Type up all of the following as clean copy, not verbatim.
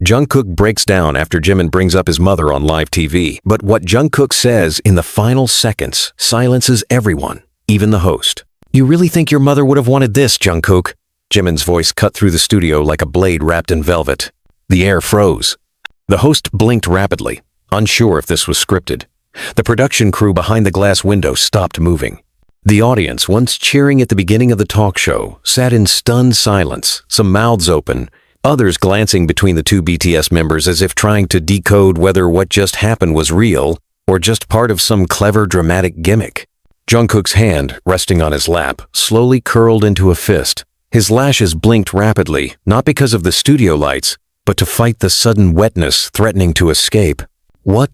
Jungkook breaks down after Jimin brings up his mother on live TV, but what Jungkook says in the final seconds silences everyone, even the host. "You really think your mother would have wanted this, Jungkook?" Jimin's voice cut through the studio like a blade wrapped in velvet. The air froze. The host blinked rapidly, unsure if this was scripted. The production crew behind the glass window stopped moving. The audience, once cheering at the beginning of the talk show, sat in stunned silence, some mouths open, others glancing between the two BTS members as if trying to decode whether what just happened was real or just part of some clever dramatic gimmick. Jungkook's hand, resting on his lap, slowly curled into a fist. His lashes blinked rapidly, not because of the studio lights, but to fight the sudden wetness threatening to escape. What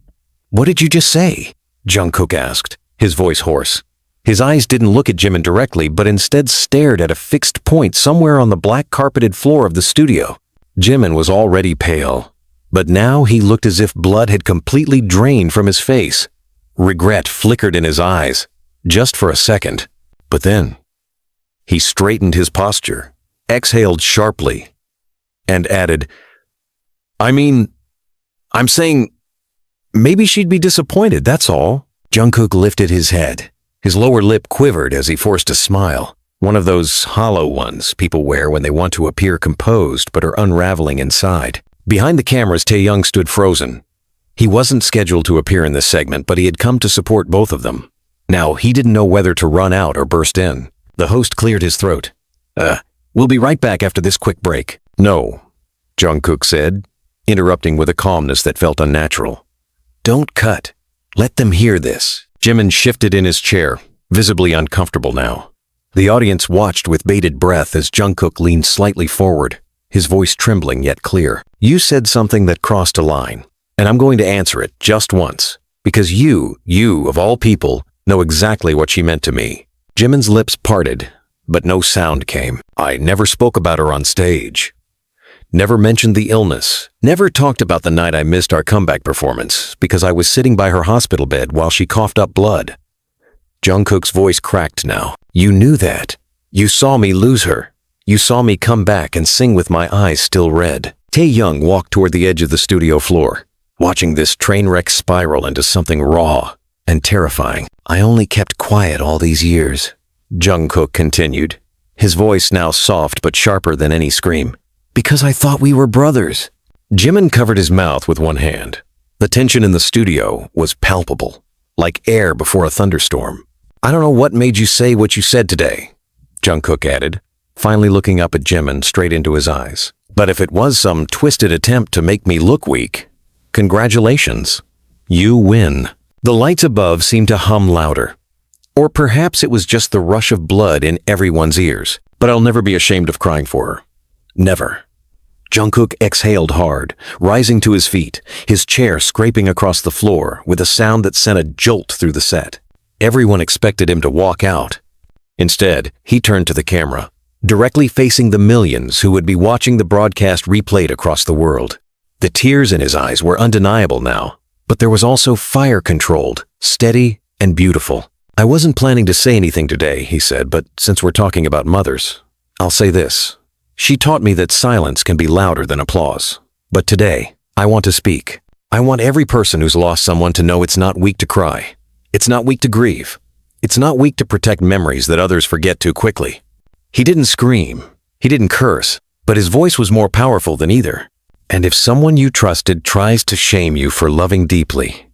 did you just say?" Jungkook asked, his voice hoarse. His eyes didn't look at Jimin directly, but instead stared at a fixed point somewhere on the black carpeted floor of the studio. Jimin was already pale, but now he looked as if blood had completely drained from his face. Regret flickered in his eyes, just for a second, but then he straightened his posture, exhaled sharply, and added, I'm saying maybe she'd be disappointed, that's all." Jungkook lifted his head. His lower lip quivered as he forced a smile, one of those hollow ones people wear when they want to appear composed but are unraveling inside. Behind the cameras, Taehyung stood frozen. He wasn't scheduled to appear in this segment, but he had come to support both of them. Now, he didn't know whether to run out or burst in. The host cleared his throat. We'll be right back after this quick break." "No," Jungkook said, interrupting with a calmness that felt unnatural. "Don't cut. Let them hear this." Jimin shifted in his chair, visibly uncomfortable now. The audience watched with bated breath as Jungkook leaned slightly forward, his voice trembling yet clear. "You said something that crossed a line, and I'm going to answer it just once, because you, of all people, know exactly what she meant to me." Jimin's lips parted, but no sound came. "I never spoke about her on stage. Never mentioned the illness. Never talked about the night I missed our comeback performance because I was sitting by her hospital bed while she coughed up blood." Jungkook's voice cracked now. "You knew that. You saw me lose her. You saw me come back and sing with my eyes still red." Taehyung walked toward the edge of the studio floor, watching this train wreck spiral into something raw and terrifying. "I only kept quiet all these years," Jungkook continued, his voice now soft but sharper than any scream, "because I thought we were brothers." Jimin covered his mouth with one hand. The tension in the studio was palpable, like air before a thunderstorm. "I don't know what made you say what you said today," Jungkook added, finally looking up at Jimin straight into his eyes. "But if it was some twisted attempt to make me look weak, congratulations. You win." The lights above seemed to hum louder. Or perhaps it was just the rush of blood in everyone's ears. "But I'll never be ashamed of crying for her. Never." Jungkook exhaled hard, rising to his feet, his chair scraping across the floor with a sound that sent a jolt through the set. Everyone expected him to walk out. Instead, he turned to the camera, directly facing the millions who would be watching the broadcast replayed across the world. The tears in his eyes were undeniable now, but there was also fire controlled, steady, and beautiful. "I wasn't planning to say anything today," he said, "but since we're talking about mothers, I'll say this. She taught me that silence can be louder than applause. But today, I want to speak. I want every person who's lost someone to know it's not weak to cry. It's not weak to grieve. It's not weak to protect memories that others forget too quickly." He didn't scream. He didn't curse, but his voice was more powerful than either. "And if someone you trusted tries to shame you for loving deeply,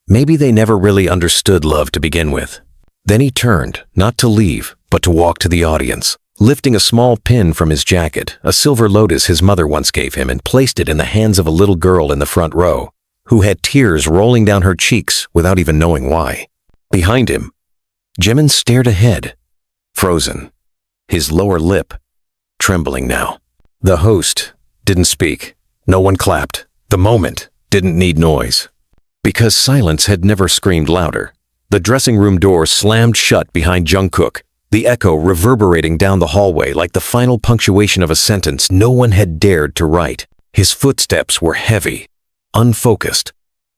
maybe they never really understood love to begin with." Then he turned, not to leave, but to walk to the audience, lifting a small pin from his jacket, a silver lotus his mother once gave him, and placed it in the hands of a little girl in the front row, who had tears rolling down her cheeks without even knowing why. Behind him, Jimin stared ahead, frozen, his lower lip trembling now. The host didn't speak. No one clapped. The moment didn't need noise. Because silence had never screamed louder. The dressing room door slammed shut behind Jungkook, the echo reverberating down the hallway like the final punctuation of a sentence no one had dared to write. His footsteps were heavy, unfocused,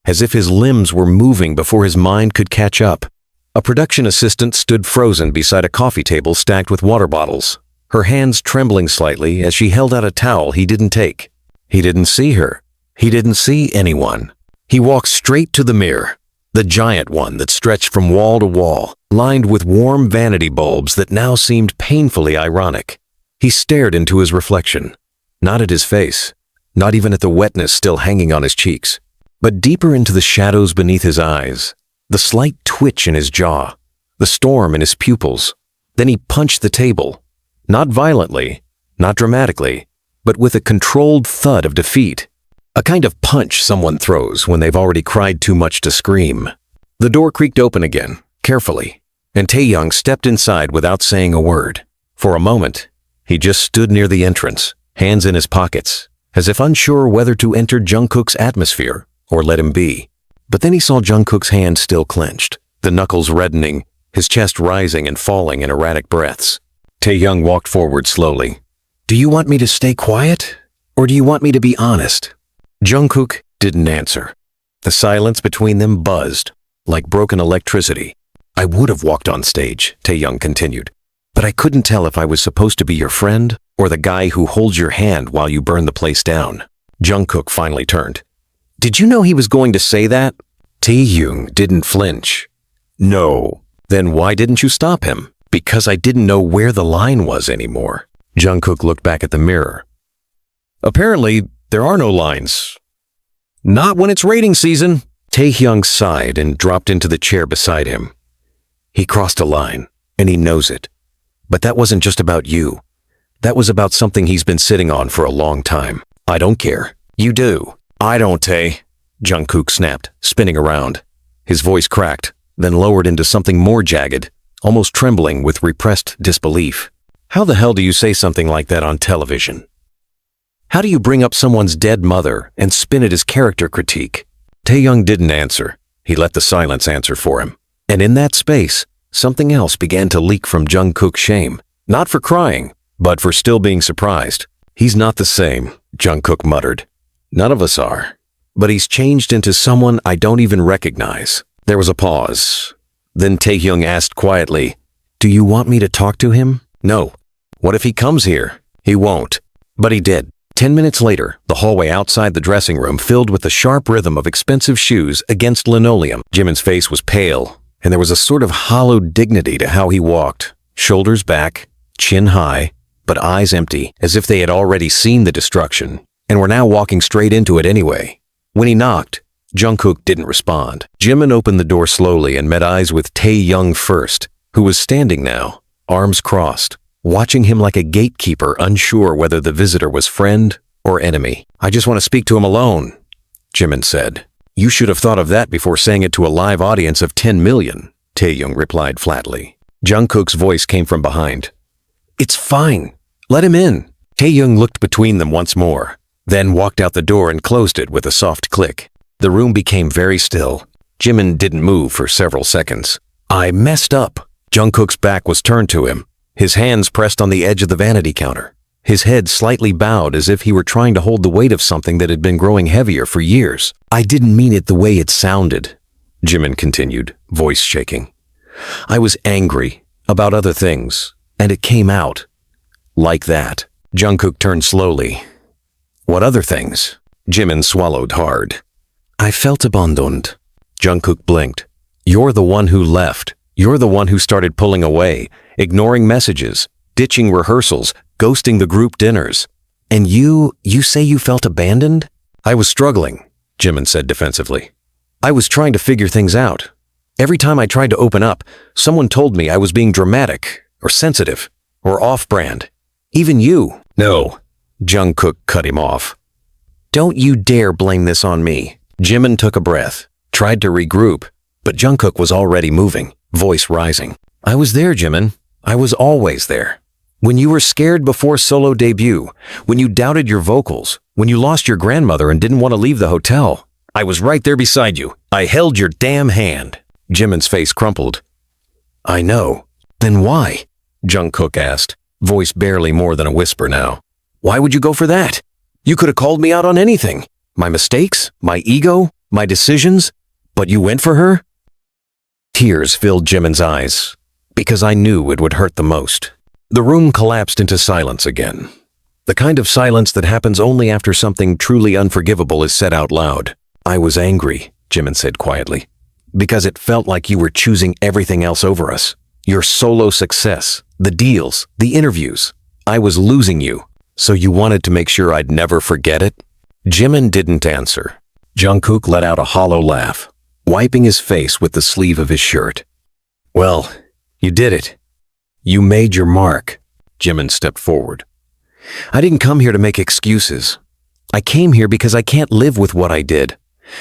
as if his limbs were moving before his mind could catch up. A production assistant stood frozen beside a coffee table stacked with water bottles, her hands trembling slightly as she held out a towel he didn't take. He didn't see her. He didn't see anyone. He walked straight to the mirror, the giant one that stretched from wall to wall, lined with warm vanity bulbs that now seemed painfully ironic. He stared into his reflection, not at his face, not even at the wetness still hanging on his cheeks, but deeper into the shadows beneath his eyes, the slight twitch in his jaw, the storm in his pupils. Then he punched the table, not violently, not dramatically, but with a controlled thud of defeat. A kind of punch someone throws when they've already cried too much to scream. The door creaked open again, carefully, and Taehyung stepped inside without saying a word. For a moment, he just stood near the entrance, hands in his pockets, as if unsure whether to enter Jungkook's atmosphere or let him be. But then he saw Jungkook's hand still clenched, the knuckles reddening, his chest rising and falling in erratic breaths. Taehyung walked forward slowly. "Do you want me to stay quiet, or do you want me to be honest?" Jungkook didn't answer. The silence between them buzzed, like broken electricity. "I would have walked on stage," Taehyung continued, "but I couldn't tell if I was supposed to be your friend or the guy who holds your hand while you burn the place down." Jungkook finally turned. "Did you know he was going to say that?" Taehyung didn't flinch. "No." "Then why didn't you stop him?" "Because I didn't know where the line was anymore." Jungkook looked back at the mirror. "Apparently, there are no lines. Not when it's rating season." Taehyung sighed and dropped into the chair beside him. "He crossed a line, and he knows it. But that wasn't just about you. That was about something he's been sitting on for a long time. I don't care. You do." "I don't, Tae," Jungkook snapped, spinning around. His voice cracked, then lowered into something more jagged, almost trembling with repressed disbelief. "How the hell do you say something like that on television? How do you bring up someone's dead mother and spin it as character critique?" Taehyung didn't answer. He let the silence answer for him. And in that space, something else began to leak from Jungkook's shame. Not for crying, but for still being surprised. "He's not the same," Jungkook muttered. "None of us are. But he's changed into someone I don't even recognize." There was a pause. Then Taehyung asked quietly, "Do you want me to talk to him?" "No." "What if he comes here?" "He won't." But he did. 10 minutes later, the hallway outside the dressing room filled with the sharp rhythm of expensive shoes against linoleum. Jimin's face was pale, and there was a sort of hollow dignity to how he walked, shoulders back, chin high, but eyes empty, as if they had already seen the destruction, and were now walking straight into it anyway. When he knocked, Jungkook didn't respond. Jimin opened the door slowly and met eyes with Taehyung first, who was standing now, arms crossed, watching him like a gatekeeper unsure whether the visitor was friend or enemy. "I just want to speak to him alone," Jimin said. "You should have thought of that before saying it to a live audience of 10 million, Taehyung replied flatly. Jungkook's voice came from behind. "It's fine. Let him in." Taehyung looked between them once more, then walked out the door and closed it with a soft click. The room became very still. Jimin didn't move for several seconds. "I messed up." Jungkook's back was turned to him, his hands pressed on the edge of the vanity counter, his head slightly bowed as if he were trying to hold the weight of something that had been growing heavier for years. "I didn't mean it the way it sounded," Jimin continued, voice shaking. "I was angry about other things, and it came out. Like that." Jungkook turned slowly. "What other things?" Jimin swallowed hard. "I felt abandoned." Jungkook blinked. "You're the one who left. You're the one who started pulling away, ignoring messages, ditching rehearsals, ghosting the group dinners. And you say you felt abandoned?" "I was struggling," Jimin said defensively. "I was trying to figure things out. Every time I tried to open up, someone told me I was being dramatic, or sensitive, or off-brand. Even you." "No," Jungkook cut him off. "Don't you dare blame this on me." Jimin took a breath, tried to regroup, but Jungkook was already moving, voice rising. "I was there, Jimin. I was always there. When you were scared before solo debut, when you doubted your vocals, when you lost your grandmother and didn't want to leave the hotel, I was right there beside you. I held your damn hand." Jimin's face crumpled. "I know. Then why?" Jungkook asked, voice barely more than a whisper now. "Why would you go for that? You could have called me out on anything. My mistakes, my ego, my decisions, but you went for her?" Tears filled Jimin's eyes, because I knew it would hurt the most. The room collapsed into silence again. The kind of silence that happens only after something truly unforgivable is said out loud. I was angry, Jimin said quietly, because it felt like you were choosing everything else over us. Your solo success, the deals, the interviews. I was losing you, so you wanted to make sure I'd never forget it? Jimin didn't answer. Jungkook let out a hollow laugh, wiping his face with the sleeve of his shirt. Well, you did it. You made your mark. Jimin stepped forward. I didn't come here to make excuses. I came here because I can't live with what I did.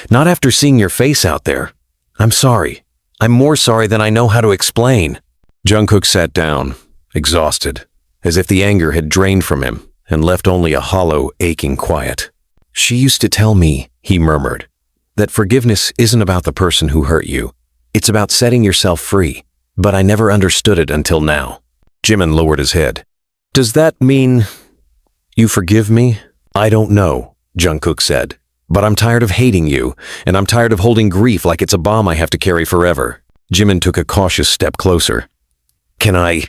Not after seeing your face out there. I'm sorry. I'm more sorry than I know how to explain. Jungkook sat down, exhausted, as if the anger had drained from him and left only a hollow, aching quiet. She used to tell me, he murmured, that forgiveness isn't about the person who hurt you. It's about setting yourself free. But I never understood it until now. Jimin lowered his head. Does that mean you forgive me? I don't know, Jungkook said. But I'm tired of hating you, and I'm tired of holding grief like it's a bomb I have to carry forever. Jimin took a cautious step closer. Can I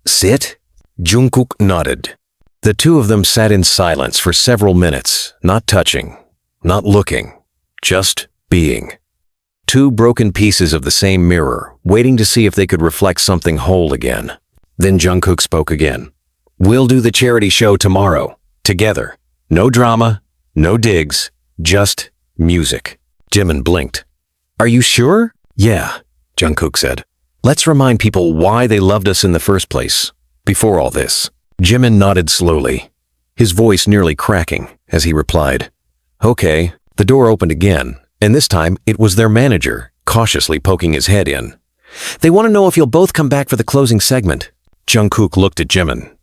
sit? Jungkook nodded. The two of them sat in silence for several minutes, not touching, not looking, just being. Two broken pieces of the same mirror, waiting to see if they could reflect something whole again. Then Jungkook spoke again. We'll do the charity show tomorrow, together. No drama, no digs, just music. Jimin blinked. Are you sure? Yeah, Jungkook said. Let's remind people why they loved us in the first place, before all this. Jimin nodded slowly, his voice nearly cracking, as he replied. Okay. The door opened again, and this time it was their manager, cautiously poking his head in. They want to know if you'll both come back for the closing segment. Jungkook looked at Jimin.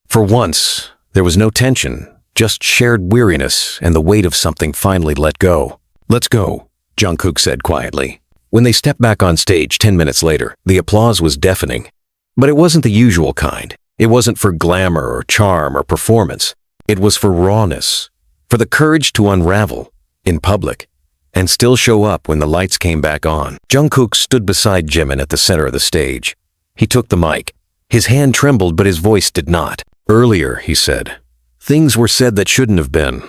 For once, there was no tension, just shared weariness and the weight of something finally let go. Let's go, Jungkook said quietly. When they stepped back on stage 10 minutes later, the applause was deafening. But it wasn't the usual kind. It wasn't for glamour or charm or performance. It was for rawness, for the courage to unravel in public and still show up when the lights came back on. Jungkook stood beside Jimin at the center of the stage. He took the mic. His hand trembled, but his voice did not. Earlier, he said, things were said that shouldn't have been.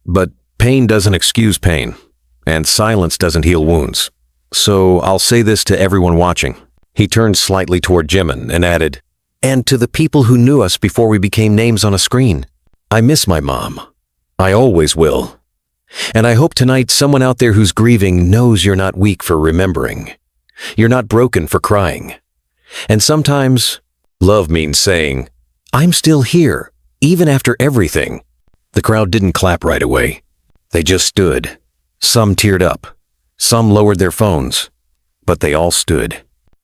But pain doesn't excuse pain, and silence doesn't heal wounds. So I'll say this to everyone watching. He turned slightly toward Jimin and added, and to the people who knew us before we became names on a screen. I miss my mom. I always will. And I hope tonight someone out there who's grieving knows you're not weak for remembering. You're not broken for crying. And sometimes, love means saying, I'm still here, even after everything. The crowd didn't clap right away. They just stood. Some teared up. Some lowered their phones. But they all stood.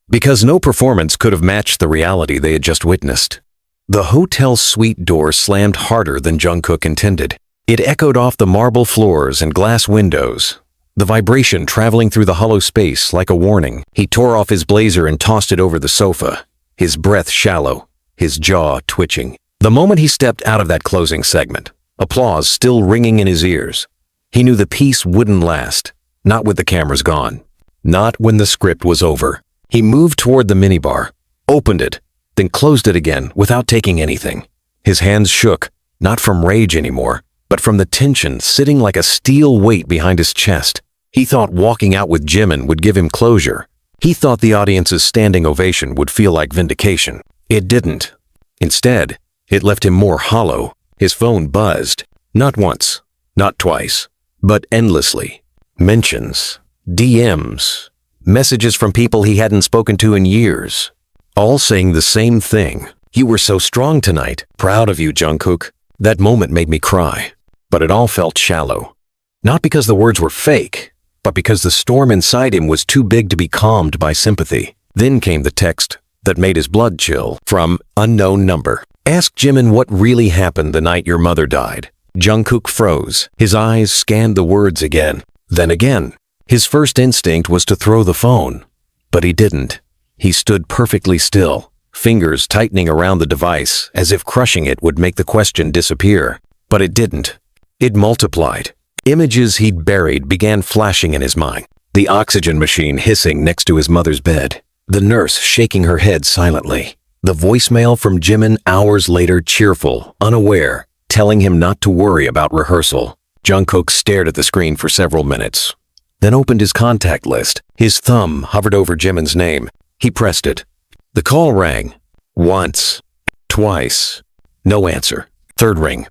Because no performance could have matched the reality they had just witnessed. The hotel suite door slammed harder than Jungkook intended. It echoed off the marble floors and glass windows, the vibration traveling through the hollow space like a warning. He tore off his blazer and tossed it over the sofa, his breath shallow, his jaw twitching. The moment he stepped out of that closing segment, applause still ringing in his ears, he knew the piece wouldn't last, not with the cameras gone, not when the script was over. He moved toward the minibar, opened it, then closed it again without taking anything. His hands shook, not from rage anymore, but from the tension sitting like a steel weight behind his chest. He thought walking out with Jimin would give him closure. He thought the audience's standing ovation would feel like vindication. It didn't. Instead, it left him more hollow. His phone buzzed, not once, not twice, but endlessly. Mentions, DMs, messages from people he hadn't spoken to in years, all saying the same thing. You were so strong tonight. Proud of you, Jungkook. That moment made me cry. But it all felt shallow. Not because the words were fake, but because the storm inside him was too big to be calmed by sympathy. Then came the text that made his blood chill from unknown number. Ask Jimin what really happened the night your mother died. Jungkook froze. His eyes scanned the words again. Then again. His first instinct was to throw the phone. But he didn't. He stood perfectly still, fingers tightening around the device as if crushing it would make the question disappear. But it didn't. It multiplied. Images he'd buried began flashing in his mind. The oxygen machine hissing next to his mother's bed. The nurse shaking her head silently. The voicemail from Jimin hours later, cheerful, unaware, telling him not to worry about rehearsal. Jungkook stared at the screen for several minutes, then opened his contact list. His thumb hovered over Jimin's name. He pressed it. The call rang. Once. Twice. No answer. Third ring.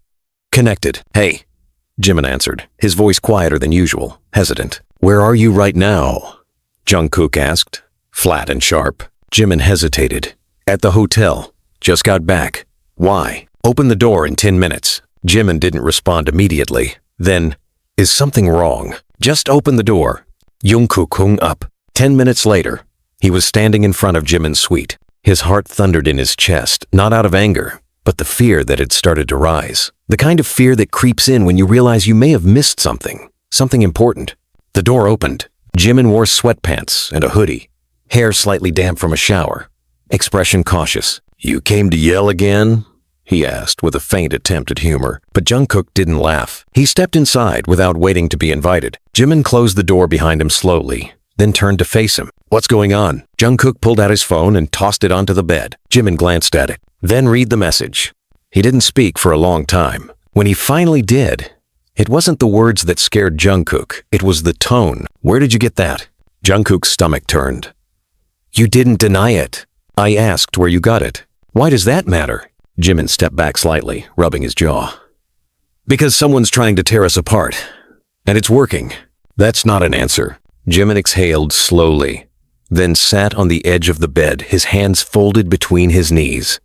Connected. Hey. Jimin answered, his voice quieter than usual, hesitant. Where are you right now? Jungkook asked, flat and sharp. Jimin hesitated. At the hotel. Just got back. Why? Open the door in 10 minutes. Jimin didn't respond immediately. Then, is something wrong? Just open the door. Jungkook hung up. 10 minutes later, he was standing in front of Jimin's suite. His heart thundered in his chest, not out of anger, but the fear that had started to rise. The kind of fear that creeps in when you realize you may have missed something important. The door opened. Jimin wore sweatpants and a hoodie, hair slightly damp from a shower, expression cautious. You came to yell again? He asked with a faint attempt at humor, but Jungkook didn't laugh. He stepped inside without waiting to be invited. Jimin closed the door behind him slowly, then turned to face him. What's going on? Jungkook pulled out his phone and tossed it onto the bed. Jimin glanced at it, then read the message. He didn't speak for a long time. When he finally did, it wasn't the words that scared Jungkook, it was the tone. Where did you get that? Jungkook's stomach turned. You didn't deny it. I asked where you got it. Why does that matter? Jimin stepped back slightly, rubbing his jaw. Because someone's trying to tear us apart. And it's working. That's not an answer. Jimin exhaled slowly, then sat on the edge of the bed, his hands folded between his knees.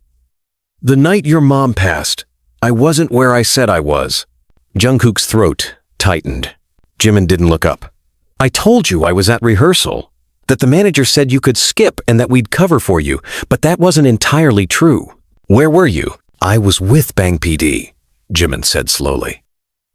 The night your mom passed, I wasn't where I said I was. Jungkook's throat tightened. Jimin didn't look up. I told you I was at rehearsal, that the manager said you could skip and that we'd cover for you, but that wasn't entirely true. Where were you? I was with Bang PD, Jimin said slowly.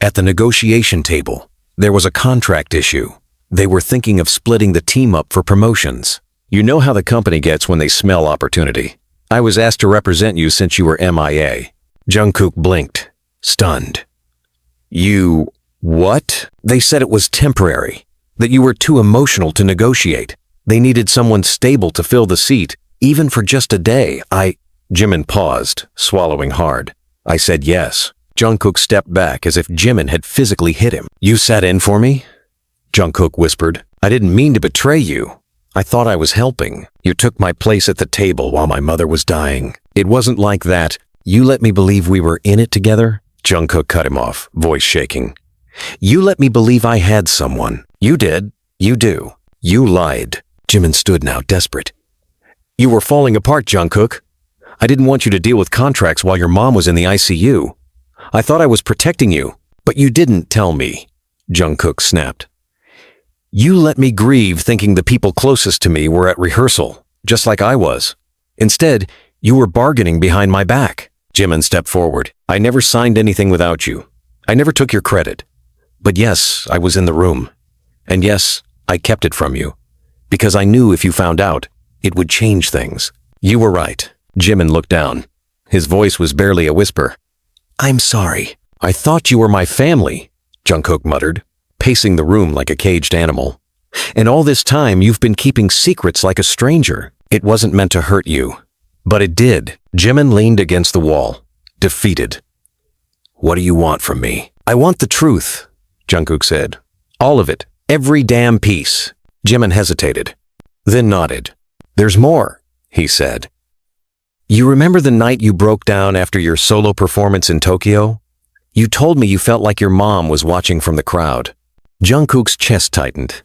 At the negotiation table, there was a contract issue. They were thinking of splitting the team up for promotions. You know how the company gets when they smell opportunity. I was asked to represent you since you were MIA. Jungkook blinked, stunned. You... what? They said it was temporary, that you were too emotional to negotiate. They needed someone stable to fill the seat, even for just a day. Jimin paused, swallowing hard. I said yes. Jungkook stepped back as if Jimin had physically hit him. You sat in for me? Jungkook whispered. I didn't mean to betray you. I thought I was helping. You took my place at the table while my mother was dying. It wasn't like that. You let me believe we were in it together? Jungkook cut him off, voice shaking. You let me believe I had someone. You did. You do. You lied. Jimin stood now, desperate. You were falling apart, Jungkook. I didn't want you to deal with contracts while your mom was in the ICU. I thought I was protecting you, but you didn't tell me, Jungkook snapped. You let me grieve thinking the people closest to me were at rehearsal, just like I was. Instead, you were bargaining behind my back. Jimin stepped forward. I never signed anything without you. I never took your credit. But yes, I was in the room. And yes, I kept it from you. Because I knew if you found out, it would change things. You were right. Jimin looked down. His voice was barely a whisper. I'm sorry. I thought you were my family, Jungkook muttered, pacing the room like a caged animal. And all this time you've been keeping secrets like a stranger. It wasn't meant to hurt you. But it did. Jimin leaned against the wall, defeated. What do you want from me? I want the truth, Jungkook said. All of it. Every damn piece. Jimin hesitated, then nodded. There's more, he said. You remember the night you broke down after your solo performance in Tokyo? You told me you felt like your mom was watching from the crowd. Jungkook's chest tightened.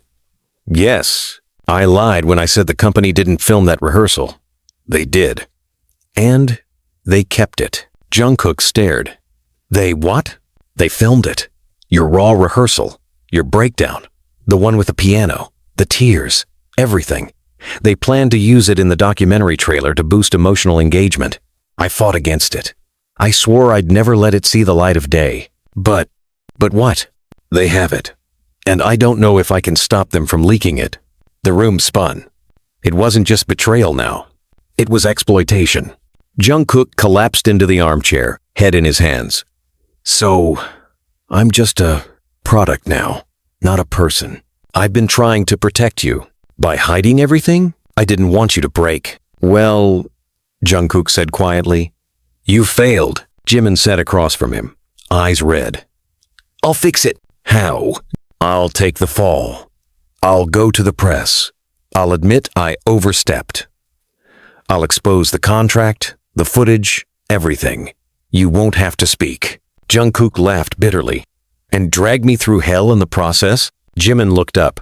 Yes, I lied when I said the company didn't film that rehearsal. They did. And they kept it. Jungkook stared. They what? They filmed it. Your raw rehearsal. Your breakdown. The one with the piano. The tears. Everything. They planned to use it in the documentary trailer to boost emotional engagement. I fought against it. I swore I'd never let it see the light of day. But what? They have it. And I don't know if I can stop them from leaking it. The room spun. It wasn't just betrayal now. It was exploitation. Jungkook collapsed into the armchair, head in his hands. So, I'm just a product now, not a person. I've been trying to protect you. By hiding everything? I didn't want you to break. Well, Jungkook said quietly. You failed, Jimin said across from him. eyes red. "I'll fix it." "How?" "I'll take the fall. I'll go to the press. I'll admit I overstepped. I'll expose the contract, the footage, everything. You won't have to speak." Jungkook laughed bitterly. "And drag me through hell in the process?" Jimin looked up.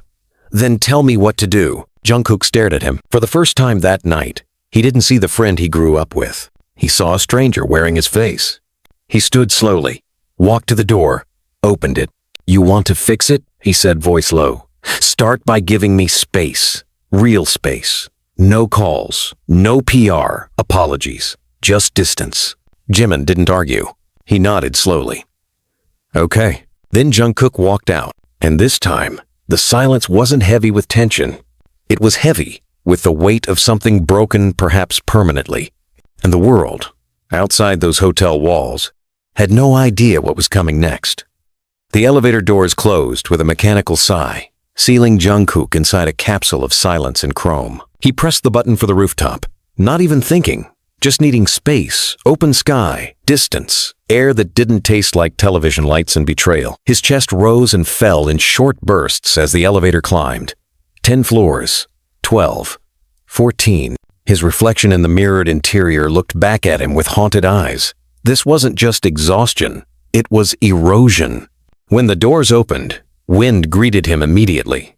"Then tell me what to do." Jungkook stared at him. For the first time that night, he didn't see the friend he grew up with. He saw a stranger wearing his face. He stood slowly, walked to the door, opened it. "You want to fix it?" he said, voice low. "Start by giving me space. Real space. No calls, no PR, apologies, just distance." Jimin didn't argue. He nodded slowly. "Okay." Then Jungkook walked out, and this time, the silence wasn't heavy with tension. It was heavy with the weight of something broken perhaps permanently. And the world, outside those hotel walls, had no idea what was coming next. The elevator doors closed with a mechanical sigh, sealing Jungkook inside a capsule of silence and chrome. He pressed the button for the rooftop, not even thinking, just needing space, open sky, distance, air that didn't taste like television lights and betrayal. His chest rose and fell in short bursts as the elevator climbed. 10 floors, 12, 14. His reflection in the mirrored interior looked back at him with haunted eyes. This wasn't just exhaustion, it was erosion. When the doors opened, wind greeted him immediately.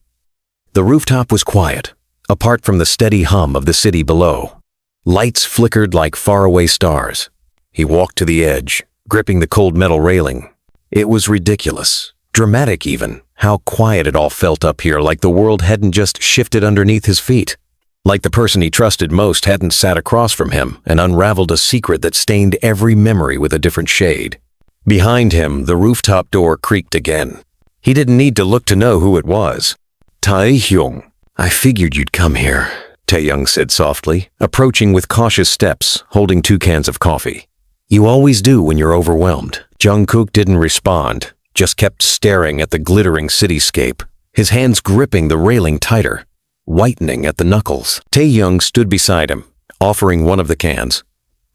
The rooftop was quiet, apart from the steady hum of the city below. Lights flickered like faraway stars. He walked to the edge, gripping the cold metal railing. It was ridiculous, dramatic even, how quiet it all felt up here, like the world hadn't just shifted underneath his feet. Like the person he trusted most hadn't sat across from him and unraveled a secret that stained every memory with a different shade. Behind him, the rooftop door creaked again. He didn't need to look to know who it was. "Taehyung, I figured you'd come here," Taehyung said softly, approaching with cautious steps, holding 2 cans of coffee. "You always do when you're overwhelmed." Jungkook didn't respond, just kept staring at the glittering cityscape, his hands gripping the railing tighter, whitening at the knuckles. Taehyung stood beside him, offering one of the cans.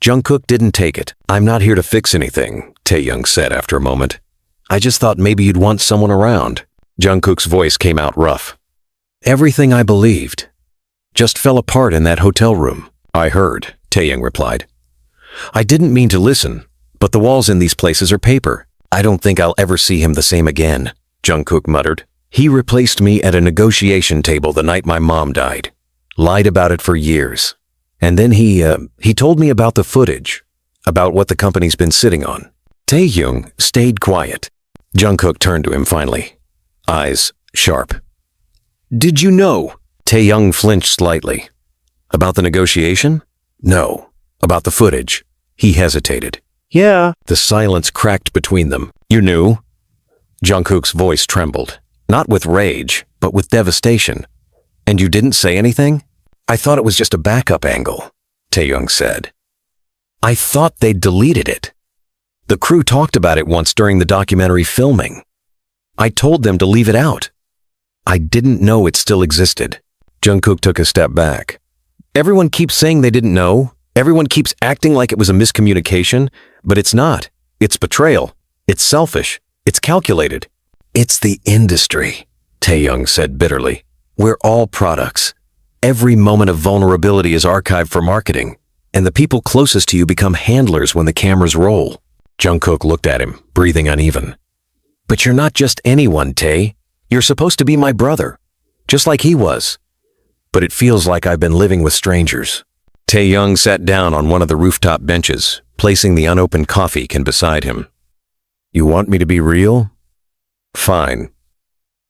Jungkook didn't take it. "I'm not here to fix anything," Taehyung said after a moment. "I just thought maybe you'd want someone around." Jungkook's voice came out rough. "Everything I believed just fell apart in that hotel room." "I heard," Taehyung replied. "I didn't mean to listen, but the walls in these places are paper. I don't think I'll ever see him the same again," Jungkook muttered. "He replaced me at a negotiation table the night my mom died. Lied about it for years. And then he told me about the footage, about what the company's been sitting on." Taehyung stayed quiet. Jungkook turned to him finally, eyes sharp. "Did you know?" Taehyung flinched slightly. "About the negotiation?" "No, about the footage." He hesitated. "Yeah." The silence cracked between them. "You knew?" Jungkook's voice trembled. Not with rage, but with devastation. "And you didn't say anything?" "I thought it was just a backup angle," Taehyung said. "I thought they'd deleted it. The crew talked about it once during the documentary filming. I told them to leave it out. I didn't know it still existed." Jungkook took a step back. "Everyone keeps saying they didn't know. Everyone keeps acting like it was a miscommunication, but it's not. It's betrayal. It's selfish. It's calculated." "It's the industry," Taehyung said bitterly. "We're all products. Every moment of vulnerability is archived for marketing, and the people closest to you become handlers when the cameras roll." Jungkook looked at him, breathing uneven. "But you're not just anyone, Tae. You're supposed to be my brother, just like he was. But it feels like I've been living with strangers." Taehyung sat down on one of the rooftop benches, placing the unopened coffee can beside him. "You want me to be real? Fine.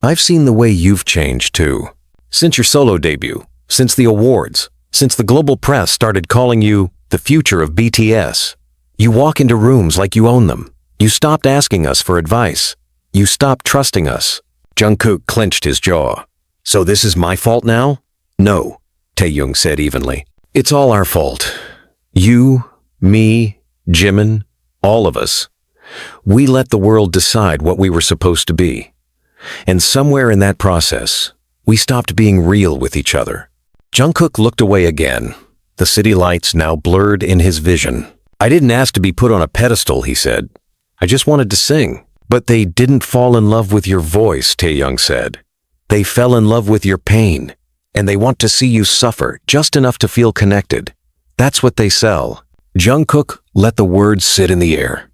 I've seen the way you've changed too. Since your solo debut, since the awards, since the global press started calling you the future of BTS. You walk into rooms like you own them. You stopped asking us for advice. You stopped trusting us." Jungkook clenched his jaw. "So this is my fault now?" "No," Taehyung said evenly. "It's all our fault. You, me, Jimin, all of us. We let the world decide what we were supposed to be. And somewhere in that process, we stopped being real with each other." Jungkook looked away again, the city lights now blurred in his vision. "I didn't ask to be put on a pedestal," he said. I just wanted to sing. But they didn't fall in love with your voice, Taehyung said. They fell in love with your pain, and they want to see you suffer just enough to feel connected. That's what they sell. Jungkook let the words sit in the air.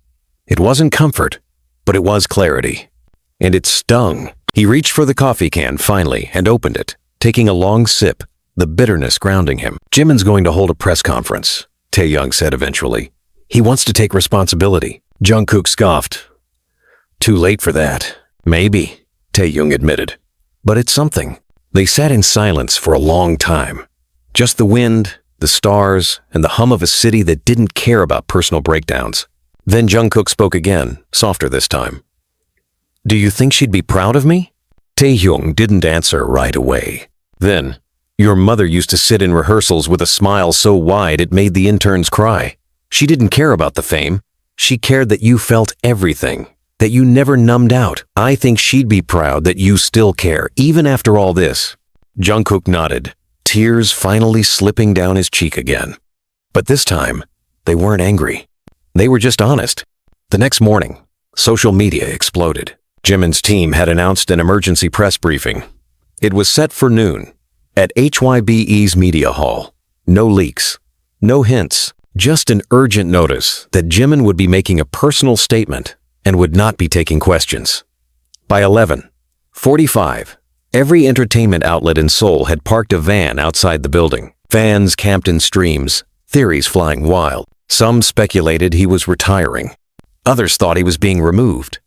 It wasn't comfort, but it was clarity. And it stung. He reached for the coffee can finally and opened it, taking a long sip, the bitterness grounding him. Jimin's going to hold a press conference, Taehyung said eventually. He wants to take responsibility. Jungkook scoffed. Too late for that. Maybe, Taehyung admitted. But it's something. They sat in silence for a long time. Just the wind, the stars, and the hum of a city that didn't care about personal breakdowns. Then Jungkook spoke again, softer this time. Do you think she'd be proud of me? Taehyung didn't answer right away. Then, your mother used to sit in rehearsals with a smile so wide it made the interns cry. She didn't care about the fame. She cared that you felt everything, that you never numbed out. I think she'd be proud that you still care, even after all this. Jungkook nodded, tears finally slipping down his cheek again. But this time, they weren't angry. They were just honest. The next morning, social media exploded. Jimin's team had announced an emergency press briefing. It was set for noon, at HYBE's media hall. No leaks, no hints, just an urgent notice that Jimin would be making a personal statement and would not be taking questions. By 11:45, every entertainment outlet in Seoul had parked a van outside the building. Fans camped in streams, theories flying wild. Some speculated he was retiring. Others thought he was being removed.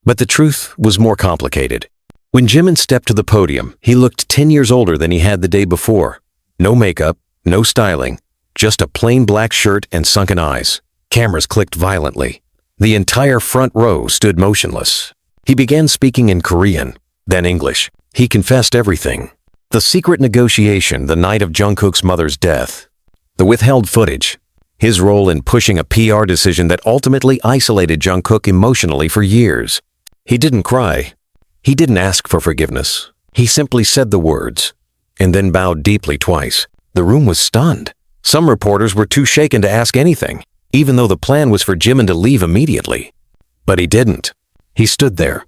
But the truth was more complicated. When Jimin stepped to the podium, he looked 10 years older than he had the day before. No makeup, no styling, just a plain black shirt and sunken eyes. Cameras clicked violently. The entire front row stood motionless. He began speaking in Korean, then English. He confessed everything. The secret negotiation the night of Jungkook's mother's death. The withheld footage. His role in pushing a PR decision that ultimately isolated Jungkook emotionally for years. He didn't cry. He didn't ask for forgiveness. He simply said the words, and then bowed deeply twice. The room was stunned. Some reporters were too shaken to ask anything, even though the plan was for Jimin to leave immediately. But he didn't. He stood there,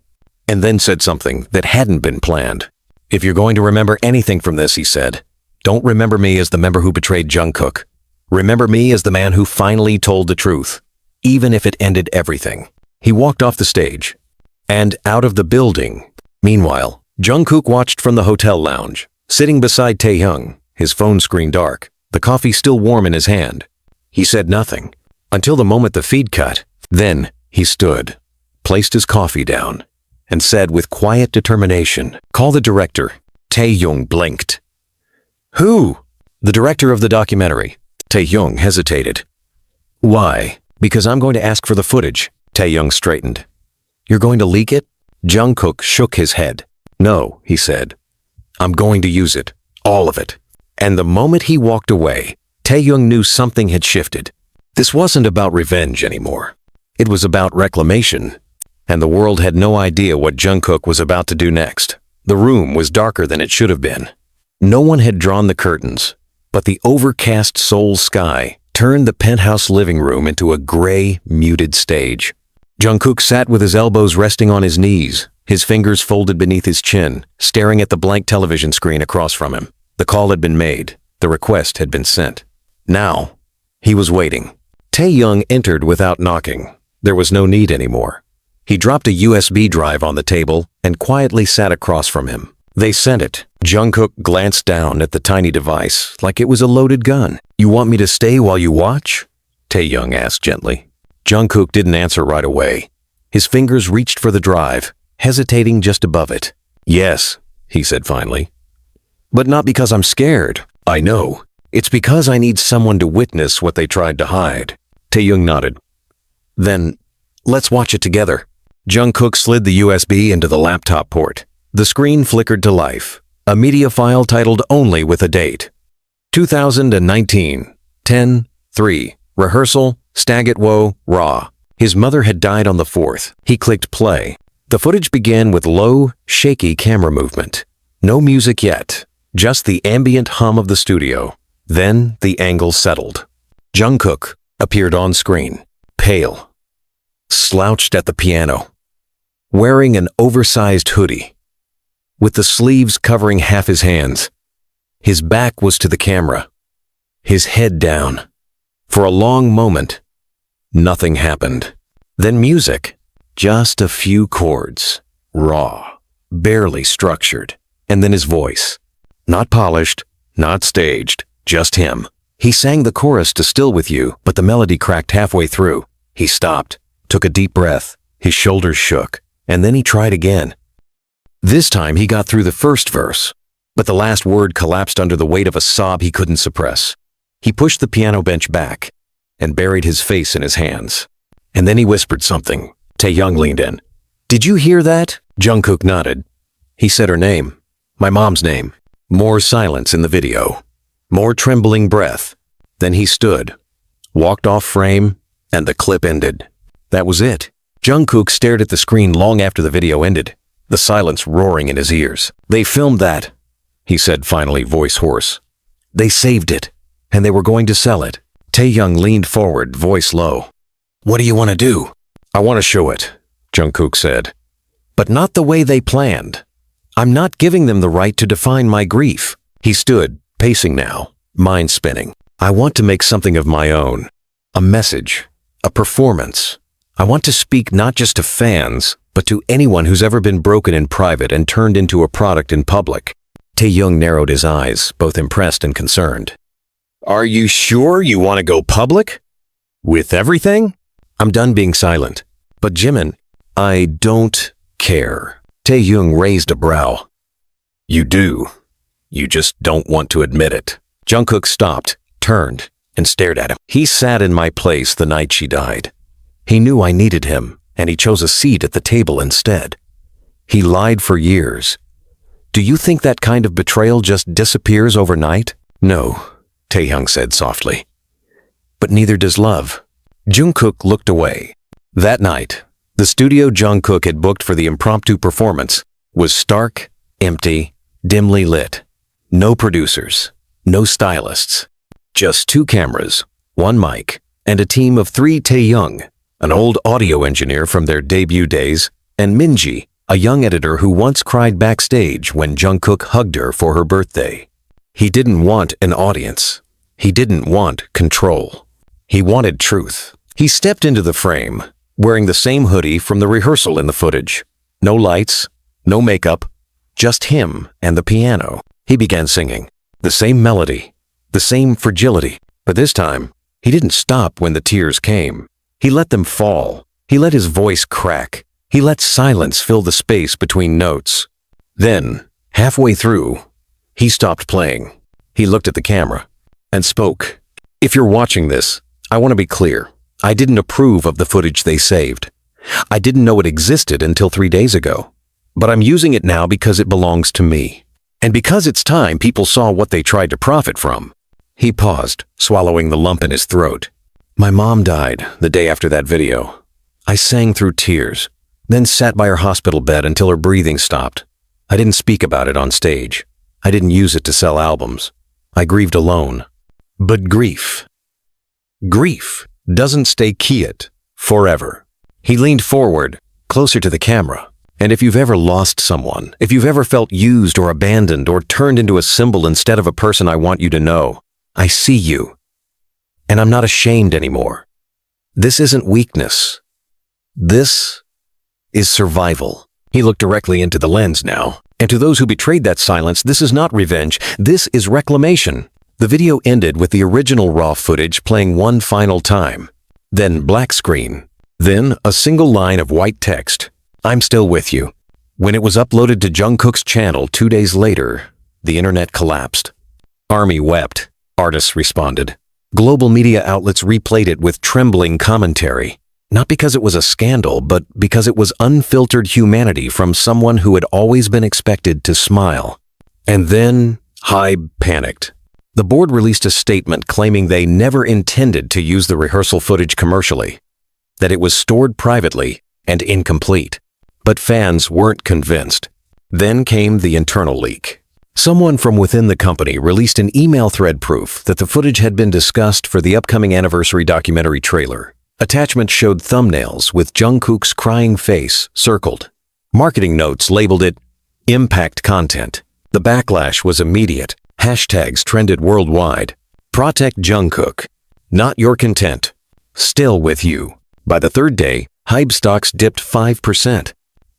and then said something that hadn't been planned. If you're going to remember anything from this, he said, don't remember me as the member who betrayed Jungkook. Remember me as the man who finally told the truth, even if it ended everything. He walked off the stage and out of the building. Meanwhile, Jungkook watched from the hotel lounge, sitting beside Taehyung, his phone screen dark, the coffee still warm in his hand. He said nothing until the moment the feed cut. Then he stood, placed his coffee down, and said with quiet determination, "Call the director." Taehyung blinked. Who? The director of the documentary. Taehyung hesitated. Why? Because I'm going to ask for the footage. Taehyung straightened. You're going to leak it? Jungkook shook his head. No, he said. I'm going to use it. All of it. And the moment he walked away, Taehyung knew something had shifted. This wasn't about revenge anymore. It was about reclamation. And the world had no idea what Jungkook was about to do next. The room was darker than it should have been. No one had drawn the curtains, but the overcast Seoul sky turned the penthouse living room into a gray, muted stage. Jungkook sat with his elbows resting on his knees, his fingers folded beneath his chin, staring at the blank television screen across from him. The call had been made. The request had been sent. Now, he was waiting. Taehyung entered without knocking. There was no need anymore. He dropped a USB drive on the table and quietly sat across from him. They sent it. Jungkook glanced down at the tiny device like it was a loaded gun. You want me to stay while you watch? Taehyung asked gently. Jungkook didn't answer right away. His fingers reached for the drive, hesitating just above it. Yes, he said finally. But not because I'm scared. I know. It's because I need someone to witness what they tried to hide. Taehyung nodded. Then, let's watch it together. Jungkook slid the USB into the laptop port. The screen flickered to life. A media file titled only with a date. 2019, 10/3, rehearsal, Stagatwo, Raw. His mother had died on the 4th. He clicked play. The footage began with low, shaky camera movement. No music yet, just the ambient hum of the studio. Then the angle settled. Jungkook appeared on screen, pale, slouched at the piano, wearing an oversized hoodie, with the sleeves covering half his hands. His back was to the camera, his head down. For a long moment, nothing happened. Then music, just a few chords, raw, barely structured, and then his voice. Not polished, not staged, just him. He sang the chorus to Still With You, but the melody cracked halfway through. He stopped, took a deep breath, his shoulders shook, and then he tried again. This time he got through the first verse, but the last word collapsed under the weight of a sob he couldn't suppress. He pushed the piano bench back and buried his face in his hands. And then he whispered something. Taehyung leaned in. "Did you hear that?" Jungkook nodded. He said her name, my mom's name. More silence in the video, more trembling breath. Then he stood, walked off frame, and the clip ended. That was it. Jungkook stared at the screen long after the video ended, the silence roaring in his ears. "They filmed that," he said finally, voice hoarse. "They saved it, and they were going to sell it." Taehyung leaned forward, voice low. "What do you want to do?" "I want to show it," Jungkook said. "But not the way they planned. I'm not giving them the right to define my grief." He stood, pacing now, mind spinning. "I want to make something of my own. A message, a performance. I want to speak not just to fans, but to anyone who's ever been broken in private and turned into a product in public." Taehyung narrowed his eyes, both impressed and concerned. "Are you sure you want to go public? With everything?" "I'm done being silent. But JIMIN, I don't care." Taehyung raised a brow. "You do. You just don't want to admit it." Jungkook stopped, turned, and stared at him. "He sat in my place the night she died. He knew I needed him, and he chose a seat at the table instead. He lied for years. Do you think that kind of betrayal just disappears overnight?" "No," Taehyung said softly. "But neither does love." Jungkook looked away. That night, the studio Jungkook had booked for the impromptu performance was stark, empty, dimly lit. No producers, no stylists. Just 2 cameras, 1 mic, and a team of 3 Taehyung, an old audio engineer from their debut days, and Minji, a young editor who once cried backstage when Jungkook hugged her for her birthday. He didn't want an audience. He didn't want control. He wanted truth. He stepped into the frame, wearing the same hoodie from the rehearsal in the footage. No lights, no makeup, just him and the piano. He began singing. The same melody, the same fragility. But this time, he didn't stop when the tears came. He let them fall. He let his voice crack. He let silence fill the space between notes. Then, halfway through, he stopped playing. He looked at the camera and spoke. "If you're watching this, I want to be clear. I didn't approve of the footage they saved. I didn't know it existed until 3 days ago. But I'm using it now because it belongs to me. And because it's time people saw what they tried to profit from." He paused, swallowing the lump in his throat. "My mom died the day after that video. I sang through tears, then sat by her hospital bed until her breathing stopped. I didn't speak about it on stage. I didn't use it to sell albums. I grieved alone. But grief doesn't stay quiet forever." He leaned forward, closer to the camera. "And if you've ever lost someone, if you've ever felt used or abandoned or turned into a symbol instead of a person, I want you to know, I see you. And I'm not ashamed anymore. This isn't weakness. This is survival." He looked directly into the lens now. "And to those who betrayed that silence, this is not revenge. This is reclamation." The video ended with the original raw footage playing one final time. Then black screen. Then a single line of white text. "I'm still with you." When it was uploaded to Jungkook's channel 2 days later, the internet collapsed. Army wept. Artists responded. Global media outlets replayed it with trembling commentary. Not because it was a scandal, but because it was unfiltered humanity from someone who had always been expected to smile. And then Hybe panicked. The board released a statement claiming they never intended to use the rehearsal footage commercially, that it was stored privately and incomplete. But fans weren't convinced. Then came the internal leak. Someone from within the company released an email thread proof that the footage had been discussed for the upcoming anniversary documentary trailer. Attachments showed thumbnails with Jungkook's crying face circled. Marketing notes labeled it impact content. The backlash was immediate. Hashtags trended worldwide. Protect Jungkook. Not your content. Still with you. By the third day, Hybe stocks dipped 5%.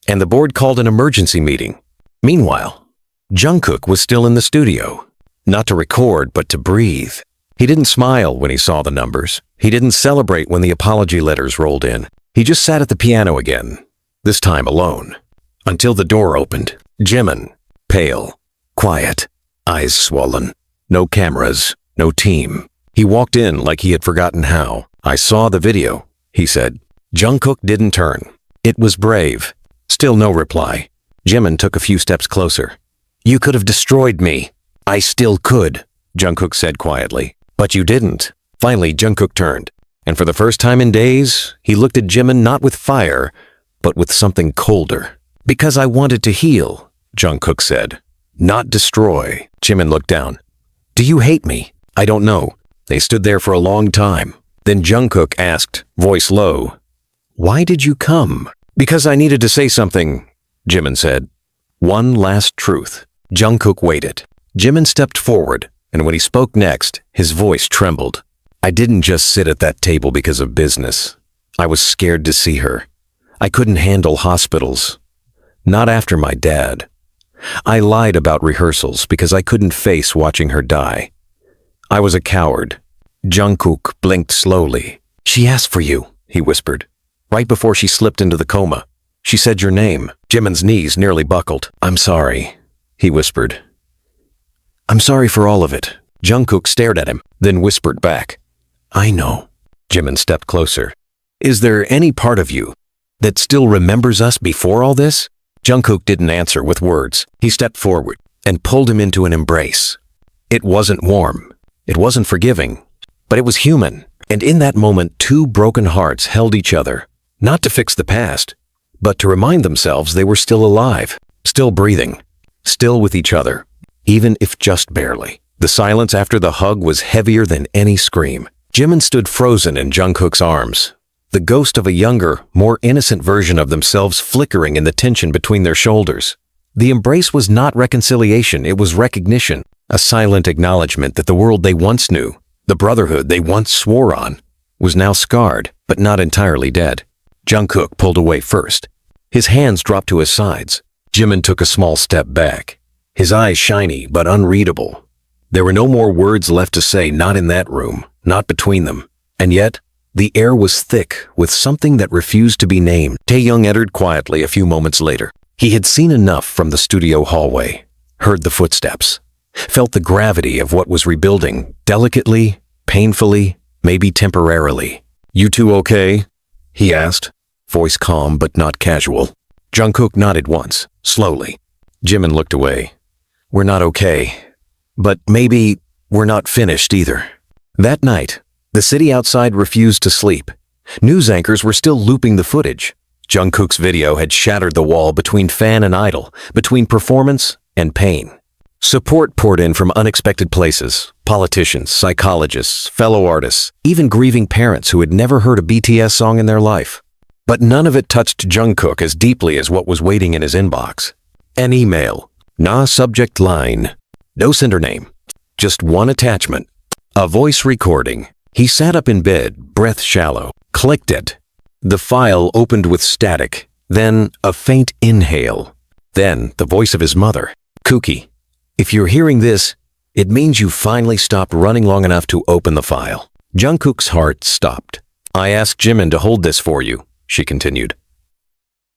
And the board called an emergency meeting. Meanwhile, Jungkook was still in the studio. Not to record, but to breathe. He didn't smile when he saw the numbers. He didn't celebrate when the apology letters rolled in. He just sat at the piano again, this time alone. Until the door opened. JIMIN, pale, quiet, eyes swollen. No cameras, no team. He walked in like he had forgotten how. I saw the video, he said. Jungkook didn't turn. It was brave. Still no reply. JIMIN took a few steps closer. You could have destroyed me. I still could, Jungkook said quietly. But you didn't. Finally, Jungkook turned. And for the first time in days, he looked at JIMIN not with fire, but with something colder. Because I wanted to heal, Jungkook said. Not destroy. JIMIN looked down. Do you hate me? I don't know. They stood there for a long time. Then Jungkook asked, voice low, why did you come? Because I needed to say something, JIMIN said. One last truth. Jungkook waited. JIMIN stepped forward, and when he spoke next, his voice trembled. I didn't just sit at that table because of business. I was scared to see her. I couldn't handle hospitals. Not after my dad. I lied about rehearsals because I couldn't face watching her die. I was a coward. Jungkook blinked slowly. She asked for you, he whispered. Right before she slipped into the coma. She said your name. JIMIN's knees nearly buckled. I'm sorry, he whispered. I'm sorry for all of it. Jungkook stared at him, then whispered back. I know. JIMIN stepped closer. Is there any part of you that still remembers us before all this? Jungkook didn't answer with words. He stepped forward and pulled him into an embrace. It wasn't warm. It wasn't forgiving. But it was human. And in that moment, two broken hearts held each other. Not to fix the past, but to remind themselves they were still alive, still breathing, still with each other, even if just barely. The silence after the hug was heavier than any scream. JIMIN stood frozen in Jungkook's arms, the ghost of a younger, more innocent version of themselves flickering in the tension between their shoulders. The embrace was not reconciliation, it was recognition, a silent acknowledgement that the world they once knew, the brotherhood they once swore on, was now scarred, but not entirely dead. Jungkook pulled away first. His hands dropped to his sides. JIMIN took a small step back, his eyes shiny but unreadable. There were no more words left to say, not in that room, not between them. And yet, the air was thick with something that refused to be named. Taehyung entered quietly a few moments later. He had seen enough from the studio hallway, heard the footsteps, felt the gravity of what was rebuilding, delicately, painfully, maybe temporarily. You two okay? He asked, voice calm but not casual. Jungkook nodded once, slowly. JIMIN looked away. We're not okay. But maybe we're not finished either. That night, the city outside refused to sleep. News anchors were still looping the footage. Jungkook's video had shattered the wall between fan and idol, between performance and pain. Support poured in from unexpected places, politicians, psychologists, fellow artists, even grieving parents who had never heard a BTS song in their life. But none of it touched Jungkook as deeply as what was waiting in his inbox. An email. Nah subject line. No sender name. Just one attachment. A voice recording. He sat up in bed, breath shallow, clicked it. The file opened with static, then a faint inhale. Then the voice of his mother. Kookie, if you're hearing this, it means you finally stopped running long enough to open the file. Jungkook's heart stopped. I asked JIMIN to hold this for you, she continued.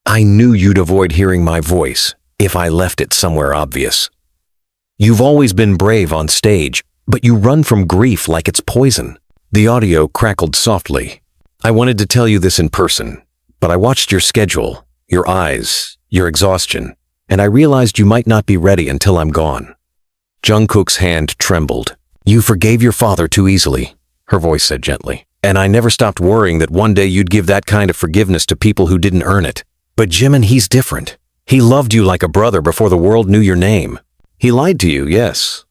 I knew you'd avoid hearing my voice if I left it somewhere obvious. You've always been brave on stage, but you run from grief like it's poison. The audio crackled softly. I wanted to tell you this in person, but I watched your schedule, your eyes, your exhaustion, and I realized you might not be ready until I'm gone. Jungkook's hand trembled. You forgave your father too easily, her voice said gently, and I never stopped worrying that one day you'd give that kind of forgiveness to people who didn't earn it. But JIMIN, he's different. He loved you like a brother before the world knew your name. He lied to you, yes.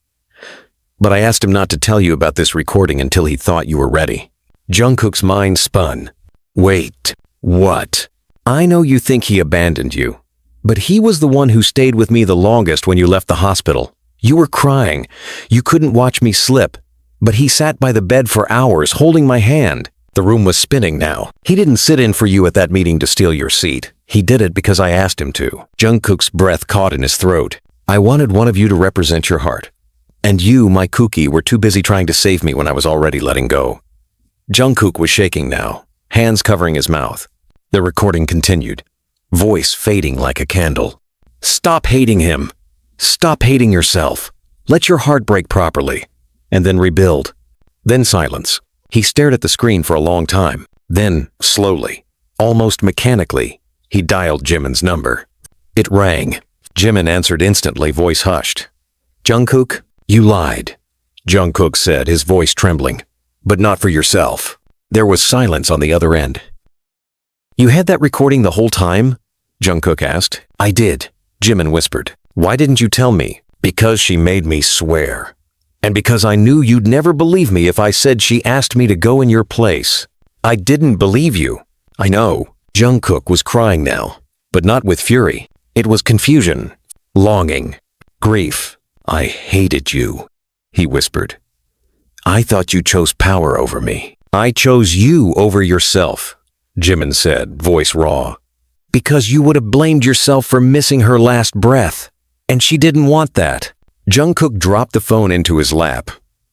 But I asked him not to tell you about this recording until he thought you were ready. Jungkook's mind spun. Wait, what? I know you think he abandoned you, but he was the one who stayed with me the longest when you left the hospital. You were crying. You couldn't watch me slip, but he sat by the bed for hours holding my hand. The room was spinning now. He didn't sit in for you at that meeting to steal your seat. He did it because I asked him to. Jungkook's breath caught in his throat. I wanted one of you to represent your heart. And you, my cookie, were too busy trying to save me when I was already letting go. Jungkook was shaking now, hands covering his mouth. The recording continued, voice fading like a candle. Stop hating him. Stop hating yourself. Let your heart break properly, and then rebuild. Then silence. He stared at the screen for a long time. Then, slowly, almost mechanically, he dialed Jimin's number. It rang. Jimin answered instantly, voice hushed. Jungkook, you lied, Jungkook said, his voice trembling. But not for yourself. There was silence on the other end. You had that recording the whole time? Jungkook asked. I did, Jimin whispered. Why didn't you tell me? Because she made me swear. And because I knew you'd never believe me if I said she asked me to go in your place. I didn't believe you. I know. Jungkook was crying now, but not with fury. It was confusion, longing, grief. I hated you, he whispered. I thought you chose power over me. I chose you over yourself, Jimin said, voice raw. Because you would have blamed yourself for missing her last breath. And she didn't want that. Jungkook dropped the phone into his lap,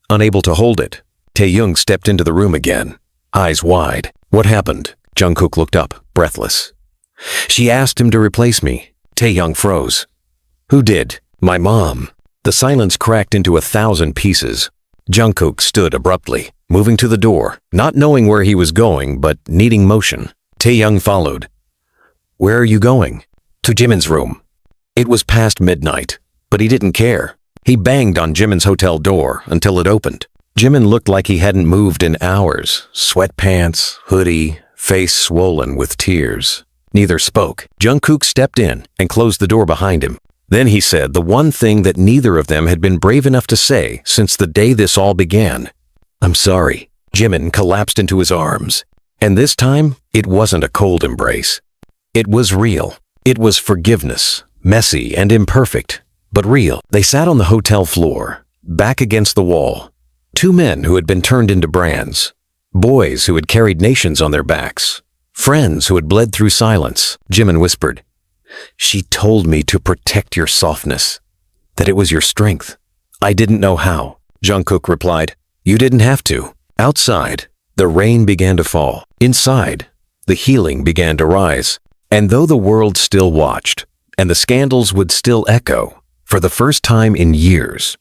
unable to hold it. Taehyung stepped into the room again, eyes wide. What happened? Jungkook looked up, breathless. She asked him to replace me. Taehyung froze. Who did? My mom. The silence cracked into 1,000 pieces. Jungkook stood abruptly, moving to the door, not knowing where he was going, but needing motion. Taehyung followed. Where are you going? To Jimin's room. It was past midnight, but he didn't care. He banged on Jimin's hotel door until it opened. Jimin looked like he hadn't moved in hours. Sweatpants, hoodie, face swollen with tears. Neither spoke. Jungkook stepped in and closed the door behind him. Then he said the one thing that neither of them had been brave enough to say since the day this all began. I'm sorry. Jimin collapsed into his arms. And this time, it wasn't a cold embrace. It was real. It was forgiveness, messy and imperfect, but real. They sat on the hotel floor, back against the wall. Two men who had been turned into brands. Boys who had carried nations on their backs. Friends who had bled through silence. Jimin whispered, She told me to protect your softness, that it was your strength. I didn't know how. Jungkook replied, You didn't have to. Outside, the rain began to fall. Inside, the healing began to rise. And though the world still watched, and the scandals would still echo, for the first time in years,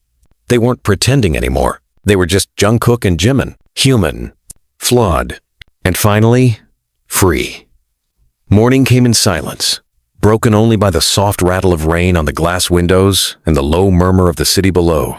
they weren't pretending anymore. They were just Jungkook and Jimin, human, flawed, and finally, free. Morning came in silence, broken only by the soft rattle of rain on the glass windows and the low murmur of the city below,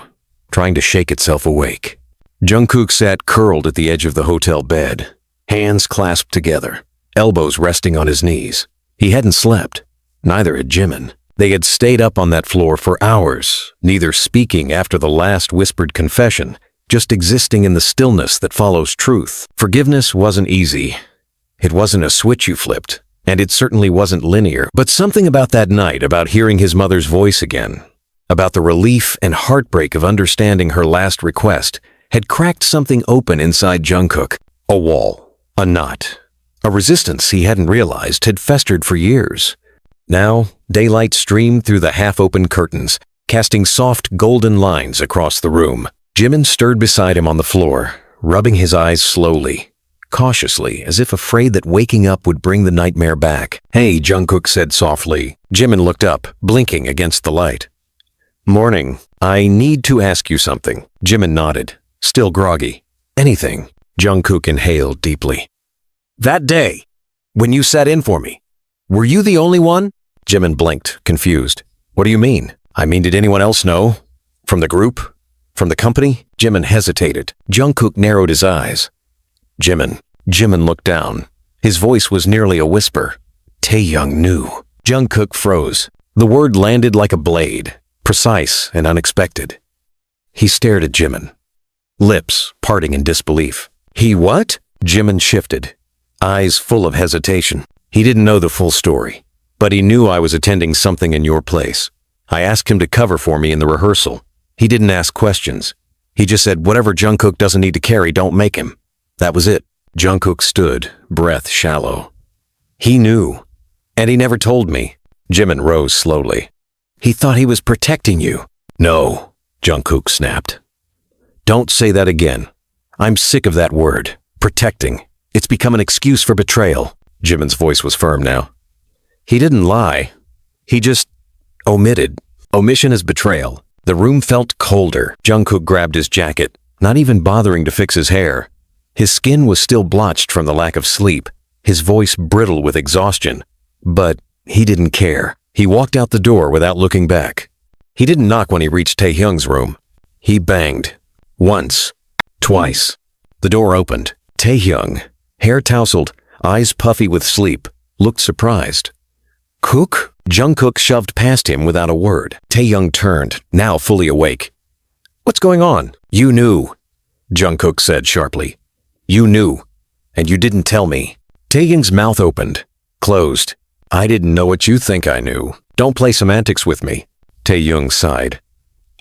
trying to shake itself awake. Jungkook sat curled at the edge of the hotel bed, hands clasped together, elbows resting on his knees. He hadn't slept. Neither had Jimin. They had stayed up on that floor for hours, neither speaking after the last whispered confession, just existing in the stillness that follows truth. Forgiveness wasn't easy. It wasn't a switch you flipped, and it certainly wasn't linear. But something about that night, about hearing his mother's voice again, about the relief and heartbreak of understanding her last request, had cracked something open inside Jungkook. A wall, a knot, a resistance he hadn't realized had festered for years. Now, daylight streamed through the half-open curtains, casting soft golden lines across the room. Jimin stirred beside him on the floor, rubbing his eyes slowly, cautiously, as if afraid that waking up would bring the nightmare back. Hey, Jungkook said softly. Jimin looked up, blinking against the light. Morning. I need to ask you something. Jimin nodded, still groggy. Anything. Jungkook inhaled deeply. That day, when you sat in for me, were you the only one? Jimin blinked, confused. What do you mean? I mean, did anyone else know? From the group? From the company? Jimin hesitated. Jungkook narrowed his eyes. Jimin. Jimin looked down. His voice was nearly a whisper. Taehyung knew. Jungkook froze. The word landed like a blade, precise and unexpected. He stared at Jimin, lips parting in disbelief. He what? Jimin shifted. eyes full of hesitation. He didn't know the full story, but he knew I was attending something in your place. I asked him to cover for me in the rehearsal. He didn't ask questions. He just said, whatever Jungkook doesn't need to carry, don't make him. That was it. Jungkook stood, breath shallow. He knew, and he never told me. Jimin rose slowly. He thought he was protecting you. No, Jungkook snapped. Don't say that again. I'm sick of that word. Protecting. It's become an excuse for betrayal. Jimin's voice was firm now. He didn't lie. He just omitted. Omission is betrayal. The room felt colder. Jungkook grabbed his jacket, not even bothering to fix his hair. His skin was still blotched from the lack of sleep, his voice brittle with exhaustion. But he didn't care. He walked out the door without looking back. He didn't knock when he reached Taehyung's room. He banged. Once. Twice. The door opened. Taehyung, hair tousled, eyes puffy with sleep, looked surprised. Kook? Jungkook shoved past him without a word. Taehyung turned, now fully awake. What's going on? You knew, Jungkook said sharply. You knew, and you didn't tell me. Taehyung's mouth opened, closed. I didn't know what you think I knew. Don't play semantics with me. Taehyung sighed.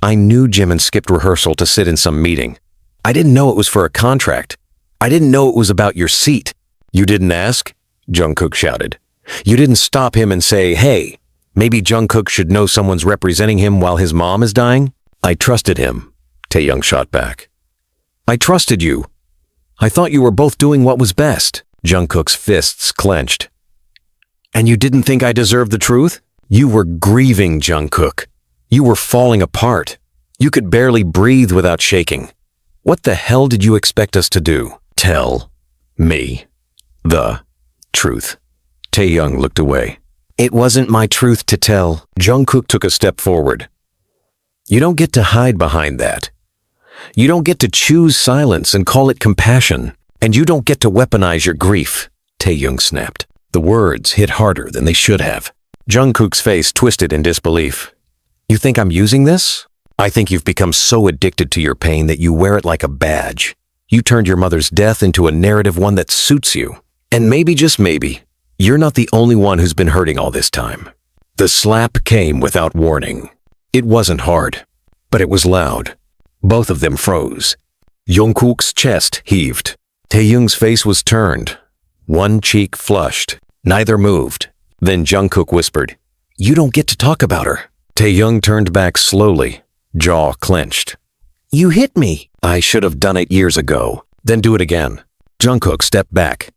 I knew Jimin skipped rehearsal to sit in some meeting. I didn't know it was for a contract. I didn't know it was about your seat. You didn't ask? Jungkook shouted. You didn't stop him and say, hey, maybe Jungkook should know someone's representing him while his mom is dying? I trusted him, Taehyung shot back. I trusted you. I thought you were both doing what was best. Jungkook's fists clenched. And you didn't think I deserved the truth? You were grieving, Jungkook. You were falling apart. You could barely breathe without shaking. What the hell did you expect us to do? Tell me the truth. Taehyung looked away. It wasn't my truth to tell. Jungkook took a step forward. You don't get to hide behind that. You don't get to choose silence and call it compassion. And you don't get to weaponize your grief, Taehyung snapped. The words hit harder than they should have. Jungkook's face twisted in disbelief. You think I'm using this? I think you've become so addicted to your pain that you wear it like a badge. You turned your mother's death into a narrative, one that suits you. And maybe, just maybe, you're not the only one who's been hurting all this time. The slap came without warning. It wasn't hard, but it was loud. Both of them froze. Jungkook's chest heaved. Taehyung's face was turned. One cheek flushed. Neither moved. Then Jungkook whispered, You don't get to talk about her. Taehyung turned back slowly, jaw clenched. You hit me. I should have done it years ago. Then do it again. Jungkook stepped back,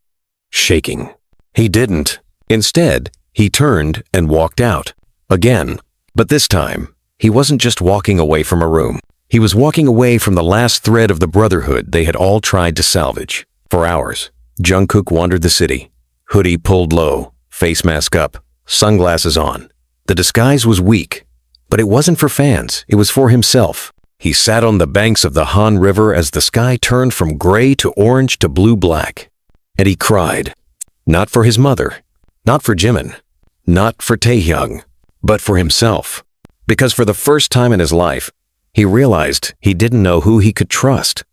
shaking. He didn't. Instead, he turned and walked out. Again. But this time, he wasn't just walking away from a room. He was walking away from the last thread of the brotherhood they had all tried to salvage. For hours, Jungkook wandered the city. Hoodie pulled low, face mask up, sunglasses on. The disguise was weak, but it wasn't for fans. It was for himself. He sat on the banks of the Han River as the sky turned from gray to orange to blue-black. And he cried. Not for his mother, not for Jimin, not for Taehyung, but for himself. Because for the first time in his life, he realized he didn't know who he could trust.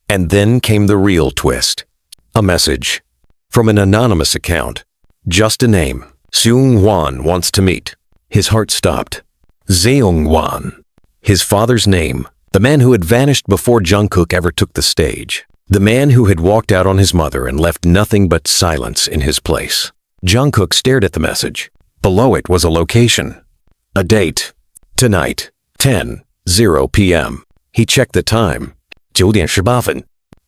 And then came the real twist. A message from an anonymous account. Just a name. Seung-hwan wants to meet. His heart stopped. Seung-hwan. His father's name. The man who had vanished before Jungkook ever took the stage. The man who had walked out on his mother and left nothing but silence in his place. Jungkook stared at the message. Below it was a location. A date. Tonight, 10:00 p.m. He checked the time. 9:15.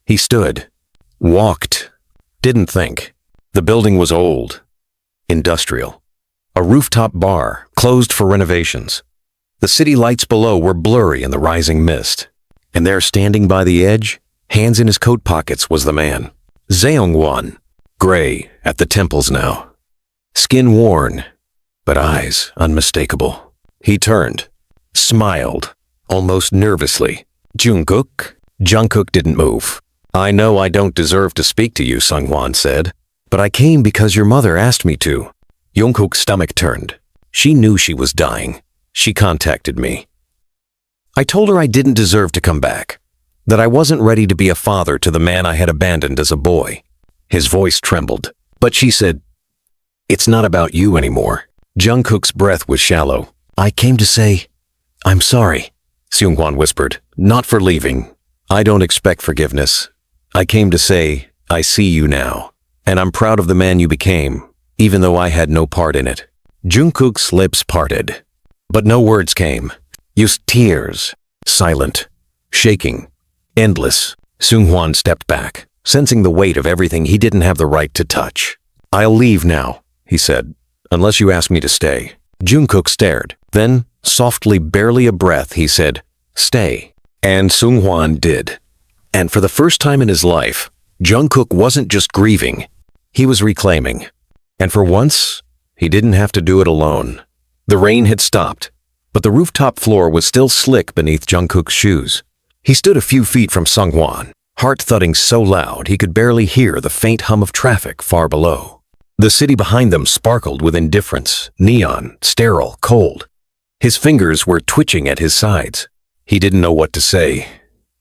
He stood. Walked. Didn't think. The building was old. Industrial. A rooftop bar, closed for renovations. The city lights below were blurry in the rising mist. And there, standing by the edge, hands in his coat pockets, was the man. Seung-hwan. Gray at the temples now. Skin worn, but eyes unmistakable. He turned, smiled, almost nervously. Jungkook? Jungkook didn't move. I know I don't deserve to speak to you, Seung-hwan said, but I came because your mother asked me to. Jungkook's stomach turned. She knew she was dying. She contacted me. I told her I didn't deserve to come back, that I wasn't ready to be a father to the man I had abandoned as a boy. His voice trembled. But she said, "It's not about you anymore." Jungkook's breath was shallow. "I came to say, I'm sorry," Seungwon whispered. "Not for leaving. I don't expect forgiveness. I came to say, I see you now. And I'm proud of the man you became, even though I had no part in it." Jungkook's lips parted, but no words came. Just tears, silent, shaking, endless. Seungwon stepped back, sensing the weight of everything he didn't have the right to touch. "I'll leave now," he said, "unless you ask me to stay." Jungkook stared. Then, softly, barely a breath, he said, "Stay." And Seungwon did. And for the first time in his life, Jungkook wasn't just grieving, he was reclaiming. And for once, he didn't have to do it alone. The rain had stopped, but the rooftop floor was still slick beneath Jungkook's shoes. He stood a few feet from Seungwon, heart thudding so loud he could barely hear the faint hum of traffic far below. The city behind them sparkled with indifference, neon, sterile, cold. His fingers were twitching at his sides. He didn't know what to say,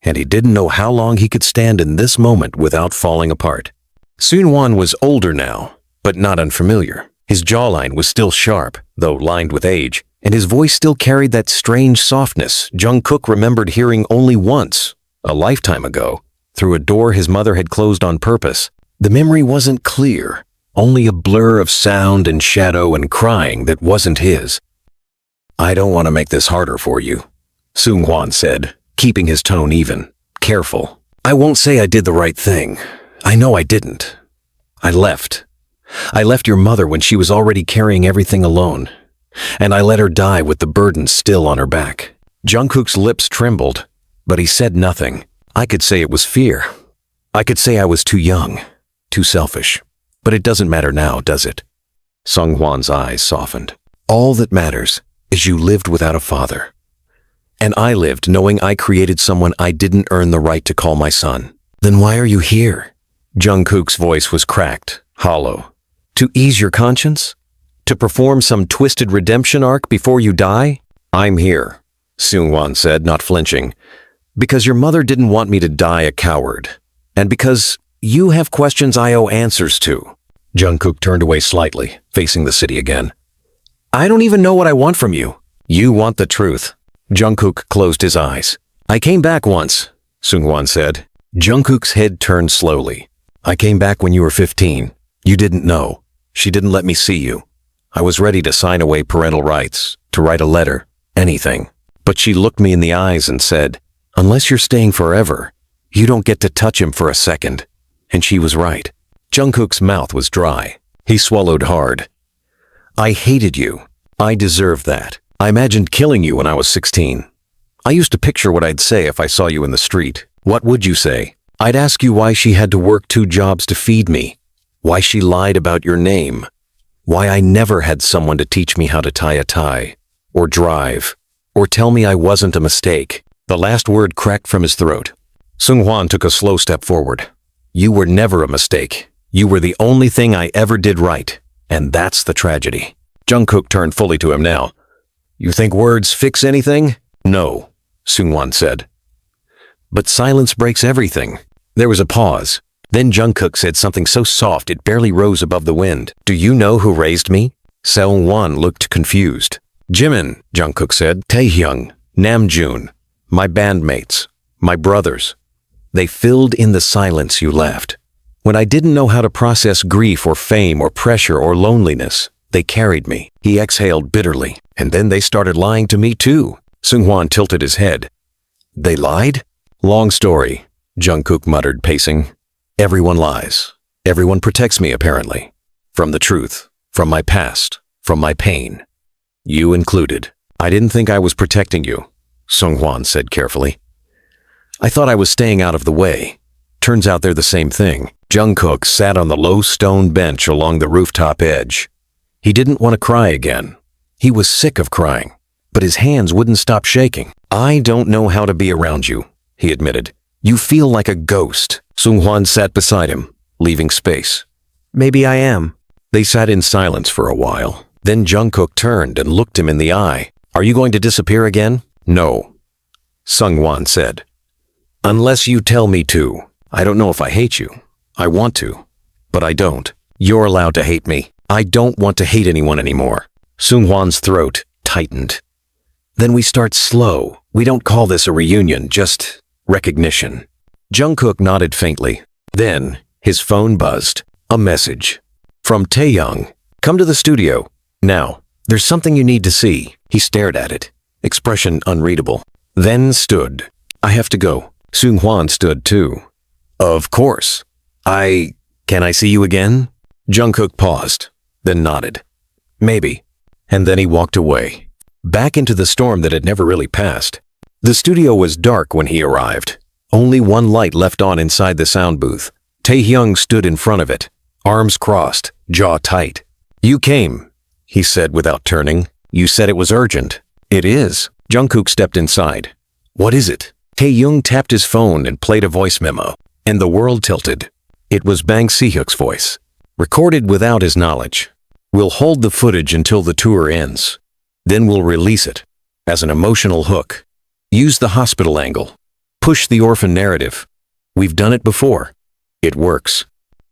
and he didn't know how long he could stand in this moment without falling apart. Seungwon was older now, but not unfamiliar. His jawline was still sharp, though lined with age, and his voice still carried that strange softness Jungkook remembered hearing only once, a lifetime ago, through a door his mother had closed on purpose. The memory wasn't clear, only a blur of sound and shadow and crying that wasn't his. "I don't want to make this harder for you," Seungwon said, keeping his tone even, careful. "I won't say I did the right thing. I know I didn't. I left. I left your mother when she was already carrying everything alone, and I let her die with the burden still on her back." Jungkook's lips trembled, but he said nothing. "I could say it was fear. I could say I was too young, too selfish. But it doesn't matter now, does it?" Seungwon's eyes softened. "All that matters is you lived without a father. And I lived knowing I created someone I didn't earn the right to call my son. Then why are you here?" Jungkook's voice was cracked, hollow. "To ease your conscience? To perform some twisted redemption arc before you die?" "I'm here," Seungwon said, not flinching, "because your mother didn't want me to die a coward. And because you have questions I owe answers to." Jungkook turned away slightly, facing the city again. "I don't even know what I want from you." "You want the truth." Jungkook closed his eyes. "I came back once," Seungwon said. Jungkook's head turned slowly. "I came back when you were 15. You didn't know. She didn't let me see you. I was ready to sign away parental rights, to write a letter, anything. But she looked me in the eyes and said, 'Unless you're staying forever, you don't get to touch him for a second.' And she was right." Jungkook's mouth was dry. He swallowed hard. "I hated you. I deserved that. I imagined killing you when I was 16. I used to picture what I'd say if I saw you in the street. What would you say? I'd ask you why she had to work 2 jobs to feed me, why she lied about your name, why I never had someone to teach me how to tie a tie, or drive, or tell me I wasn't a mistake." The last word cracked from his throat. Seungwon took a slow step forward. "You were never a mistake. You were the only thing I ever did right, and that's the tragedy." Jungkook turned fully to him now. "You think words fix anything?" "No," Seungwon said. "But silence breaks everything." There was a pause. Then Jungkook said something so soft it barely rose above the wind. "Do you know who raised me?" Seungwon looked confused. "JIMIN," Jungkook said. "Taehyung, Namjoon, my bandmates, my brothers. They filled in the silence you left. When I didn't know how to process grief or fame or pressure or loneliness, they carried me." He exhaled bitterly. "And then they started lying to me too." Seungwon tilted his head. "They lied?" "Long story," Jungkook muttered, pacing. "Everyone lies. Everyone protects me, apparently. From the truth, from my past, from my pain. You included. I didn't think I was protecting you," Seungwon said carefully. "I thought I was staying out of the way. Turns out they're the same thing." Jungkook sat on the low stone bench along the rooftop edge. He didn't want to cry again. He was sick of crying, but his hands wouldn't stop shaking. "I don't know how to be around you," he admitted. "You feel like a ghost." Seungwon sat beside him, leaving space. "Maybe I am." They sat in silence for a while. Then Jungkook turned and looked him in the eye. "Are you going to disappear again?" "No," Seungwon said. "Unless you tell me to. I don't know if I hate you. I want to, but I don't." You're allowed to hate me. I don't want to hate anyone anymore. Seunghwan's throat tightened. Then we start slow. We don't call this a reunion, just recognition. Jungkook nodded faintly. Then his phone buzzed. A message. From Taehyung. Come to the studio. Now, there's something you need to see. He stared at it. Expression unreadable. Then stood. I have to go. Seunghwan stood too. Of course. Can I see you again? Jungkook paused, then nodded. Maybe. And then he walked away. Back into the storm that had never really passed. The studio was dark when he arrived. Only one light left on inside the sound booth. Taehyung stood in front of it, arms crossed, jaw tight. You came, he said without turning. You said it was urgent. It is. Jungkook stepped inside. What is it? Taehyung tapped his phone and played a voice memo, and the world tilted. It was Bang Si-hyuk's voice, recorded without his knowledge. We'll hold the footage until the tour ends. Then we'll release it as an emotional hook. Use the hospital angle. Push the orphan narrative. We've done it before. It works.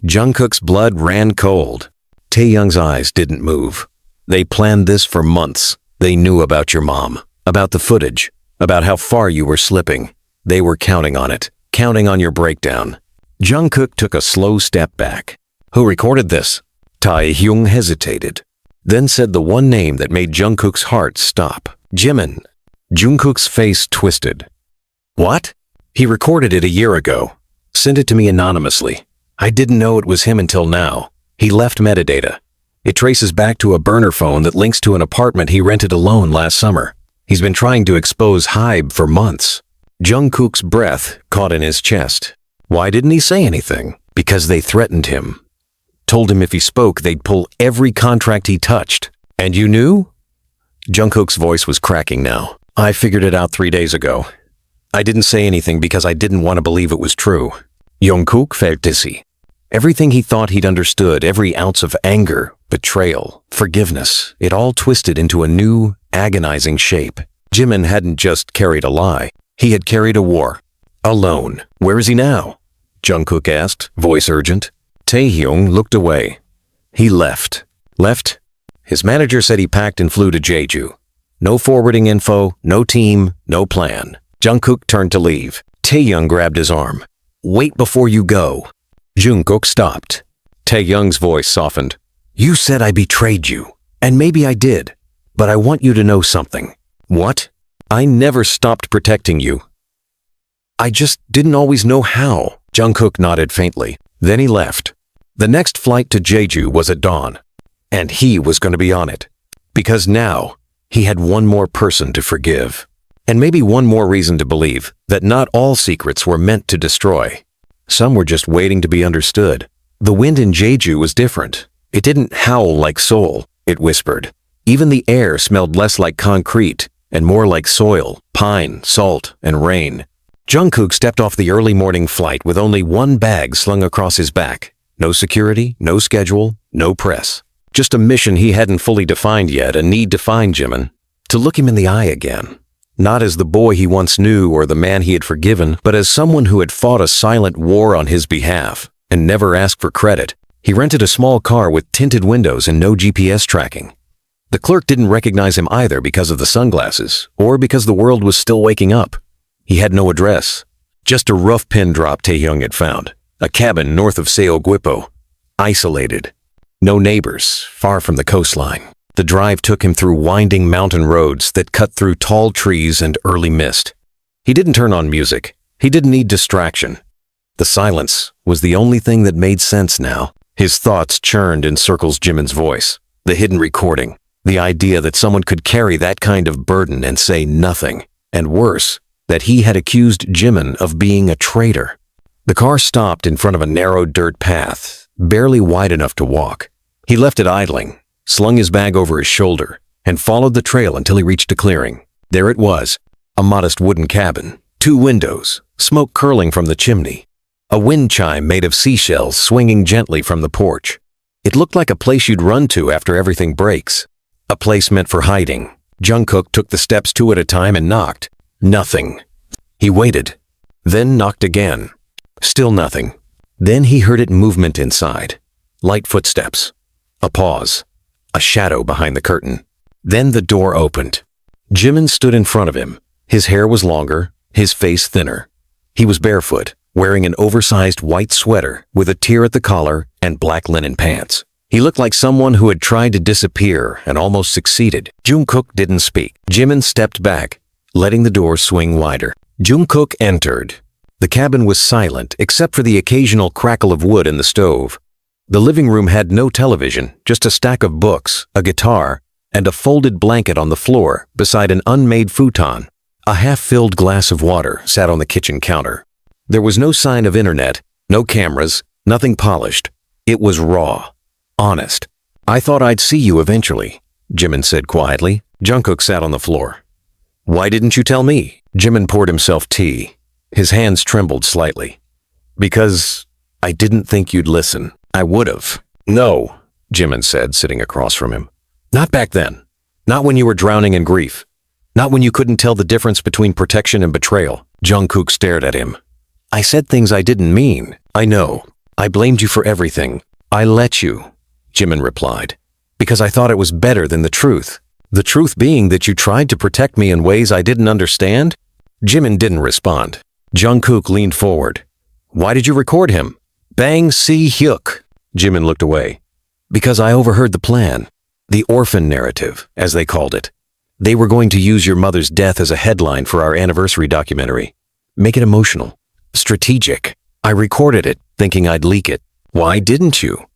Jungkook's blood ran cold. Taehyung's eyes didn't move. They planned this for months. They knew about your mom, about the footage, about how far you were slipping. They were counting on it, counting on your breakdown. Jungkook took a slow step back. Who recorded this? Taehyung hesitated, then said the one name that made Jungkook's heart stop. JIMIN. Jungkook's face twisted. What? He recorded it a year ago. Sent it to me anonymously. I didn't know it was him until now. He left metadata. It traces back to a burner phone that links to an apartment he rented alone last summer. He's been trying to expose Hybe for months. Jungkook's breath caught in his chest. Why didn't he say anything? Because they threatened him. Told him if he spoke, they'd pull every contract he touched. And you knew? Jungkook's voice was cracking now. I figured it out 3 days ago. I didn't say anything because I didn't want to believe it was true. Jungkook felt dizzy. Everything he thought he'd understood, every ounce of anger, betrayal, forgiveness, it all twisted into a new, agonizing shape. JIMIN hadn't just carried a lie. He had carried a war. Alone. Where is he now? Jungkook asked, voice urgent. Taehyung looked away. He left. Left? His manager said he packed and flew to Jeju. No forwarding info, no team, no plan. Jungkook turned to leave. Taehyung grabbed his arm. Wait before you go. Jungkook stopped. Taehyung's voice softened. You said I betrayed you. And maybe I did. But I want you to know something. What? I never stopped protecting you. I just didn't always know how. Jungkook nodded faintly. Then he left. The next flight to Jeju was at dawn. And he was going to be on it. Because now, he had one more person to forgive. And maybe one more reason to believe that not all secrets were meant to destroy. Some were just waiting to be understood. The wind in Jeju was different. It didn't howl like Seoul, it whispered. Even the air smelled less like concrete and more like soil, pine, salt, and rain. Jungkook stepped off the early morning flight with only one bag slung across his back. No security, no schedule, no press. Just a mission he hadn't fully defined yet, a need to find JIMIN. To look him in the eye again. Not as the boy he once knew or the man he had forgiven, but as someone who had fought a silent war on his behalf and never asked for credit. He rented a small car with tinted windows and no GPS tracking. The clerk didn't recognize him either because of the sunglasses or because the world was still waking up. He had no address, just a rough pin drop Taehyung had found, a cabin north of Seogwipo, isolated. No neighbors, far from the coastline. The drive took him through winding mountain roads that cut through tall trees and early mist. He didn't turn on music. He didn't need distraction. The silence was the only thing that made sense now. His thoughts churned in circles JIMIN's voice, the hidden recording, the idea that someone could carry that kind of burden and say nothing, and worse, that he had accused JIMIN of being a traitor. The car stopped in front of a narrow dirt path, barely wide enough to walk. He left it idling, slung his bag over his shoulder, and followed the trail until he reached a clearing. There it was, a modest wooden cabin, 2 windows, smoke curling from the chimney, a wind chime made of seashells swinging gently from the porch. It looked like a place you'd run to after everything breaks, a place meant for hiding. Jungkook took the steps 2 at a time and knocked. Nothing. He waited, then knocked again. Still nothing. Then he heard it movement inside. Light footsteps. A pause. A shadow behind the curtain. Then the door opened. Jimin stood in front of him. His hair was longer, his face thinner. He was barefoot, wearing an oversized white sweater with a tear at the collar and black linen pants. He looked like someone who had tried to disappear and almost succeeded. Jungkook didn't speak. Jimin stepped back, letting the door swing wider. Jungkook entered. The cabin was silent except for the occasional crackle of wood in the stove. The living room had no television, just a stack of books, a guitar, and a folded blanket on the floor beside an unmade futon. A half-filled glass of water sat on the kitchen counter. There was no sign of internet, no cameras, nothing polished. It was raw, honest. "I thought I'd see you eventually," Jimin said quietly. Jungkook sat on the floor. "Why didn't you tell me?" Jimin poured himself tea. His hands trembled slightly. "Because I didn't think you'd listen. I would've." "No," Jimin said, sitting across from him. "Not back then. Not when you were drowning in grief. Not when you couldn't tell the difference between protection and betrayal." Jungkook stared at him. "I said things I didn't mean. I know. I blamed you for everything. I let you," Jimin replied, "because I thought it was better than the truth. The truth being that you tried to protect me in ways I didn't understand?" Jimin didn't respond. Jungkook leaned forward. "Why did you record him?" "Bang si hyuk." Jimin looked away. "Because I overheard the plan. The orphan narrative, as they called it. They were going to use your mother's death as a headline for our anniversary documentary. Make it emotional. Strategic. I recorded it, thinking I'd leak it." "Why didn't you?"